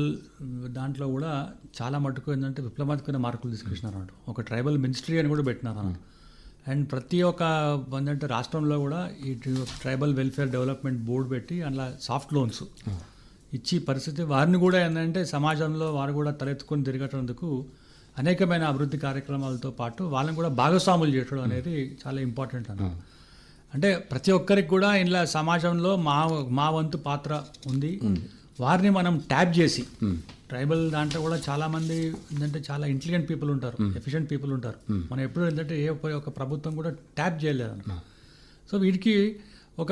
దాంట్లో కూడా చాలా మటుకు ఏంటంటే విప్లవాత్మకమైన మార్పులు తీసుకొచ్చినారు అన్నట్టు. ఒక ట్రైబల్ మినిస్ట్రీ అని కూడా పెట్టినారు అన్నట్టు. అండ్ ప్రతి ఒక్క ఏంటంటే రాష్ట్రంలో కూడా ఈ ట్రైబల్ వెల్ఫేర్ డెవలప్మెంట్ బోర్డు పెట్టి అందులో సాఫ్ట్ లోన్స్ ఇచ్చి పరిస్థితి వారిని కూడా ఏంటంటే సమాజంలో వారు కూడా తలెత్తుకొని తిరగటందుకు అనేకమైన అభివృద్ధి కార్యక్రమాలతో పాటు వాళ్ళని కూడా భాగస్వాములు చేయడం అనేది చాలా ఇంపార్టెంట్ అన్నమాట. అంటే ప్రతి ఒక్కరికి కూడా ఇలా సమాజంలో మా వంతు పాత్ర ఉంది. వారిని మనం ట్యాప్ చేసి ట్రైబల్ దాంట్లో కూడా చాలామంది ఏంటంటే చాలా ఇంటెలిజెంట్ పీపుల్ ఉంటారు, ఎఫిషియెంట్ పీపుల్ ఉంటారు. మనం ఎప్పుడు ఏంటంటే ఒక ప్రభుత్వం కూడా ట్యాప్ చేయలేదు అన్నమాట. సో వీటికి ఒక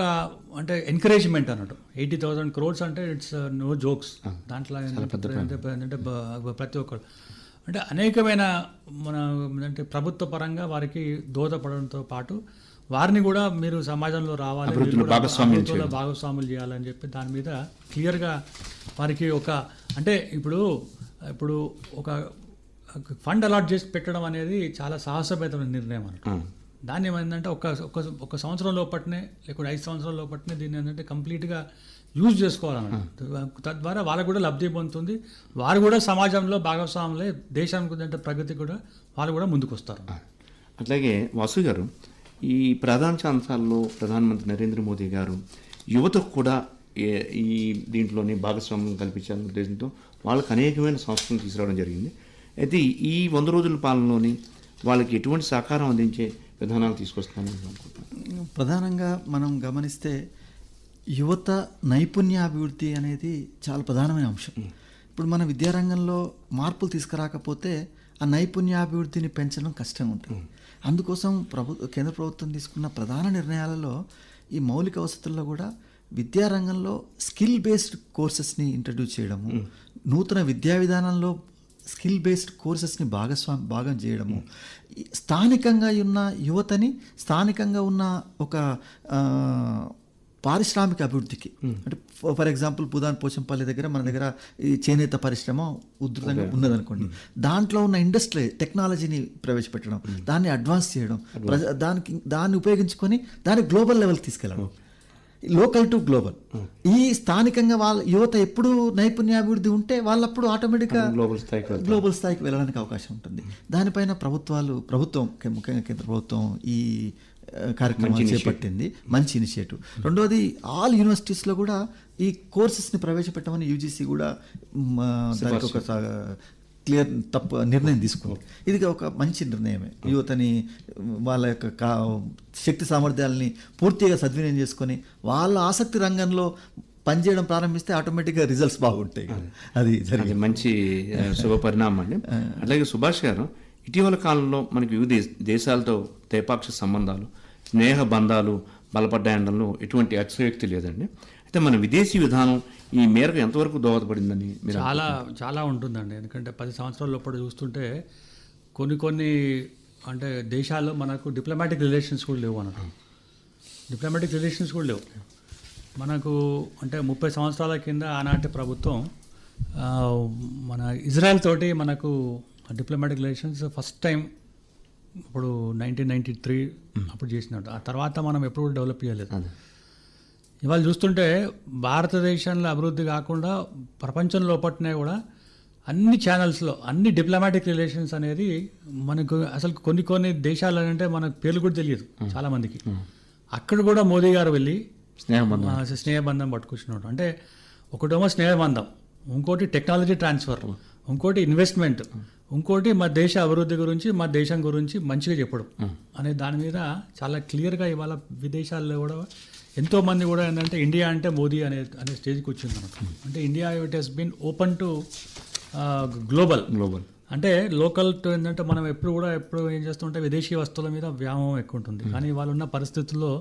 అంటే ఎంకరేజ్మెంట్ అన్నట్టు 80,000 crores అంటే ఇట్స్ నో జోక్స్. దాంట్లో ఏంటంటే ప్రతి ఒక్కరు అంటే అనేకమైన మన అంటే ప్రభుత్వ పరంగా వారికి దోహదపడడంతో పాటు వారిని కూడా మీరు సమాజంలో రావాలి, భాగస్వాములు చేయాలని చెప్పి దాని మీద క్లియర్గా వారికి ఒక అంటే ఇప్పుడు ఒక ఫండ్ అలాట్ చేసి పెట్టడం అనేది చాలా సాహసభరితమైన నిర్ణయం అన్నట్టు. దాన్ని ఏమైందంటే ఒక సంవత్సరం లోపట్నే లేకుంటే 5 సంవత్సరాల లోపట్నే దీన్ని ఏంటంటే కంప్లీట్గా యూజ్ చేసుకోవాలన్నట్టు. తద్వారా వాళ్ళకు కూడా లబ్ధి పొందుతుంది, వారు కూడా సమాజంలో భాగస్వాములే, దేశానికి అంటే ప్రగతి కూడా వాళ్ళు కూడా ముందుకు వస్తారు. అట్లాగే వాసు గారు, ఈ ప్రాధాన్యత అంశాల్లో ప్రధానమంత్రి నరేంద్ర మోదీ గారు యువతకు కూడా ఈ దీంట్లోని భాగస్వామ్యం కల్పించాలనే ఉద్దేశంతో వాళ్ళకి అనేకమైన సంస్థలను తీసుకురావడం జరిగింది. అయితే ఈ 100 రోజుల పాలనలోని వాళ్ళకి ఎటువంటి సహకారం అందించే విధానాలు తీసుకొస్తానని అనుకుంటున్నాను? ప్రధానంగా మనం గమనిస్తే యువత నైపుణ్యాభివృద్ధి అనేది చాలా ప్రధానమైన అంశం. ఇప్పుడు మన విద్యారంగంలో మార్పులు తీసుకురాకపోతే ఆ నైపుణ్యాభివృద్ధిని పెంచడం కష్టంగా ఉంటుంది. అందుకోసం కేంద్ర ప్రభుత్వం తీసుకున్న ప్రధాన నిర్ణయాలలో ఈ మౌలిక వసతుల్లో కూడా విద్యారంగంలో స్కిల్ బేస్డ్ కోర్సెస్ని ఇంట్రడ్యూస్ చేయడము, నూతన విద్యా విధానంలో స్కిల్ బేస్డ్ కోర్సెస్ని భాగం చేయడము, స్థానికంగా ఉన్న యువతని స్థానికంగా ఉన్న ఒక పారిశ్రామిక అభివృద్ధికి అంటే ఫర్ ఎగ్జాంపుల్ పుదాన్ పోచంపల్లి దగ్గర మన దగ్గర ఈ చేనేత పరిశ్రమ ఉధృతంగా ఉన్నదనుకోండి, దాంట్లో ఉన్న ఇండస్ట్రీ టెక్నాలజీని ప్రవేశపెట్టడం, దాన్ని అడ్వాన్స్ చేయడం, దాన్ని ఉపయోగించుకొని దాన్ని గ్లోబల్ లెవెల్కి తీసుకెళ్ళడం, లోకల్ టు గ్లోబల్. ఈ స్థానికంగా వాళ్ళ యువత ఎప్పుడు నైపుణ్యాభివృద్ధి ఉంటే వాళ్ళప్పుడు ఆటోమేటిక్గా గ్లోబల్ స్థాయికి వెళ్ళడానికి అవకాశం ఉంటుంది. దానిపైన ప్రభుత్వం ముఖ్యంగా కేంద్ర ప్రభుత్వం ఈ కార్యక్రమం చేపట్టింది. మంచి ఇనిషియేటివ్. రెండోది ఆల్ యూనివర్సిటీస్లో కూడా ఈ కోర్సెస్ని ప్రవేశపెట్టమని యూజీసీ కూడా దానికి ఒక క్లియర్ నిర్ణయం తీసుకుంది. ఇది ఒక మంచి నిర్ణయమే. యువతని వాళ్ళ యొక్క శక్తి సామర్థ్యాలని పూర్తిగా సద్వినియోగం చేసుకొని వాళ్ళ ఆసక్తి రంగంలో పనిచేయడం ప్రారంభిస్తే ఆటోమేటిక్గా రిజల్ట్స్ బాగుంటాయి. అది మంచి శుభ పరిణామం అండి. అలాగే సుభాష్ గారు, ఇటీవల కాలంలో మనకి వివిధ దేశాలతో ద్వైపాక్షిక సంబంధాలు, స్నేహ బంధాలు బలపడ్డాయనడంలో ఎటువంటి అతిశయోక్తి లేదండి. అయితే మన విదేశీ విధానం ఈ మేరకు ఎంతవరకు దోహదపడిందని మీరు? చాలా ఉంటుందండి. ఎందుకంటే 10 సంవత్సరాల లోపల చూస్తుంటే కొన్ని అంటే దేశాల్లో మనకు డిప్లొమాటిక్ రిలేషన్స్ కూడా లేవు అన్నట్టు. మనకు అంటే 30 సంవత్సరాల కింద ఆనాటి ప్రభుత్వం మన ఇజ్రాయెల్ తోటి మనకు డిప్లొమాటిక్ రిలేషన్స్ ఫస్ట్ టైం ఇప్పుడు 1993 అప్పుడు చేసినట్టు. ఆ తర్వాత మనం ఎప్పుడు డెవలప్ చేయలేదు. ఇవాళ చూస్తుంటే భారతదేశంలో అభివృద్ధి కాకుండా ప్రపంచం లోపట్నే కూడా అన్ని ఛానల్స్లో అన్ని డిప్లొమాటిక్ రిలేషన్స్ అనేది మనకు అసలు కొన్ని దేశాలు అంటే మనకు పేర్లు కూడా తెలియదు చాలామందికి. అక్కడ కూడా మోదీ గారు వెళ్ళి స్నేహబంధం పట్టుకొచ్చినాడు. అంటే ఒకటేమో స్నేహబంధం, ఇంకోటి టెక్నాలజీ ట్రాన్స్ఫర్, ఇంకోటి ఇన్వెస్ట్మెంట్, ఇంకోటి మా దేశ అభివృద్ధి గురించి, మా దేశం గురించి మంచిగా చెప్పడం అనే దాని మీద చాలా క్లియర్గా ఇవాళ విదేశాల్లో కూడా ఎంతోమంది కూడా ఏంటంటే ఇండియా అంటే మోదీ అనే స్టేజ్కి వచ్చింది మనకు. అంటే India it has been open to global. అంటే లోకల్ ఏంటంటే మనం ఎప్పుడు ఏం చేస్తుంటే విదేశీ వస్తువుల మీద వ్యామోహం ఎక్కువ ఉంటుంది. కానీ వాళ్ళు ఉన్న పరిస్థితుల్లో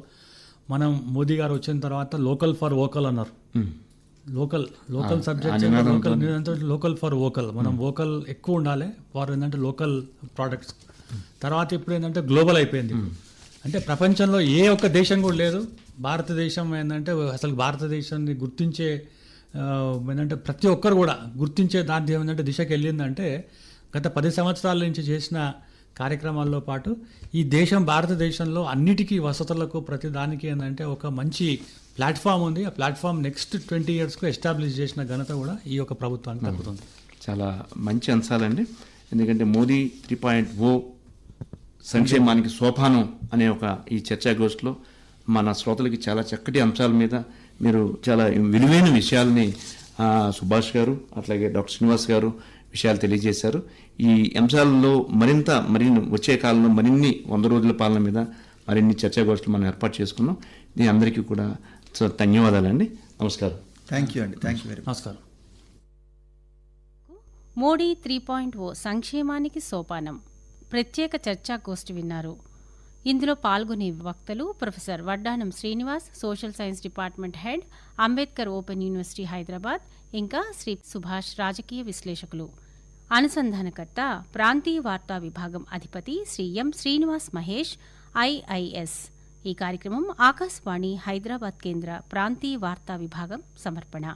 మనం మోదీ గారు వచ్చిన తర్వాత లోకల్ ఫర్ వోకల్ అన్నారు. Local subjects local for vocal, మనం వోకల్ ఎక్కువ ఉండాలి ఫర్ ఏంటంటే లోకల్ ప్రోడక్ట్స్. తర్వాత ఇప్పుడు ఏంటంటే గ్లోబల్ అయిపోయింది. అంటే ప్రపంచంలో ఏ ఒక్క దేశం కూడా లేదు భారతదేశం ఏంటంటే అసలు భారతదేశాన్ని గుర్తించే ఏంటంటే ప్రతి ఒక్కరు కూడా గుర్తించే దాని ఏంటంటే దిశకి వెళ్ళిందంటే గత 10 సంవత్సరాల నుంచి చేసిన కార్యక్రమాల్లో పాటు ఈ భారతదేశంలో అన్నిటికీ వసతులకు ప్రతి దానికి ఏంటంటే ఒక మంచి ప్లాట్ఫామ్ ఉంది. ఆ ప్లాట్ఫామ్ నెక్స్ట్ 20 yearsకు ఎస్టాబ్లిష్ చేసిన ఘనత కూడా ఈ యొక్క ప్రభుత్వానికి దక్కుతుంది. చాలా మంచి అంశాలండి. ఎందుకంటే మోదీ 3.0 సంక్షేమానికి సోపానం అనే ఒక ఈ చర్చాగోష్ఠిలో మన శ్రోతలకి చాలా చక్కటి అంశాల మీద మీరు చాలా విలువైన విషయాల్ని సుభాష్ గారు అట్లాగే డాక్టర్ శ్రీనివాస్ గారు విషయాలు తెలియజేశారు. ఈ అంశాలలో మరిన్ని వచ్చే కాలంలో మరిన్ని 100 రోజుల పాలన మీద మరిన్ని చర్చాగోష్ఠులు మనం ఏర్పాటు చేసుకున్నాం. దీని అందరికీ కూడా ధన్యవాదాలండి. నమస్కారం. థ్యాంక్ యూ అండి. Thank you very much. నమస్కారం. మోడీ 3.0 సంక్షేమానికి సోపానం ప్రత్యేక చర్చాగోష్ఠి విన్నారు. ఇందులో పాల్గొనే వక్తలు ప్రొఫెసర్ వడ్డానం Srinivas, social science department head, Ambedkar open university Hyderabad, ఇంకా శ్రీ సుభాష్ రాజకీయ విశ్లేషకులు. అనుసంధానకర్త ప్రాంతీయ వార్తా విభాగం అధిపతి శ్రీ ఎం శ్రీనివాస్ మహేష్, ఐఐఎస్. ఈ కార్యక్రమం ఆకాశవాణి హైదరాబాద్ కేంద్ర ప్రాంతీయ వార్తా విభాగం సమర్పణ.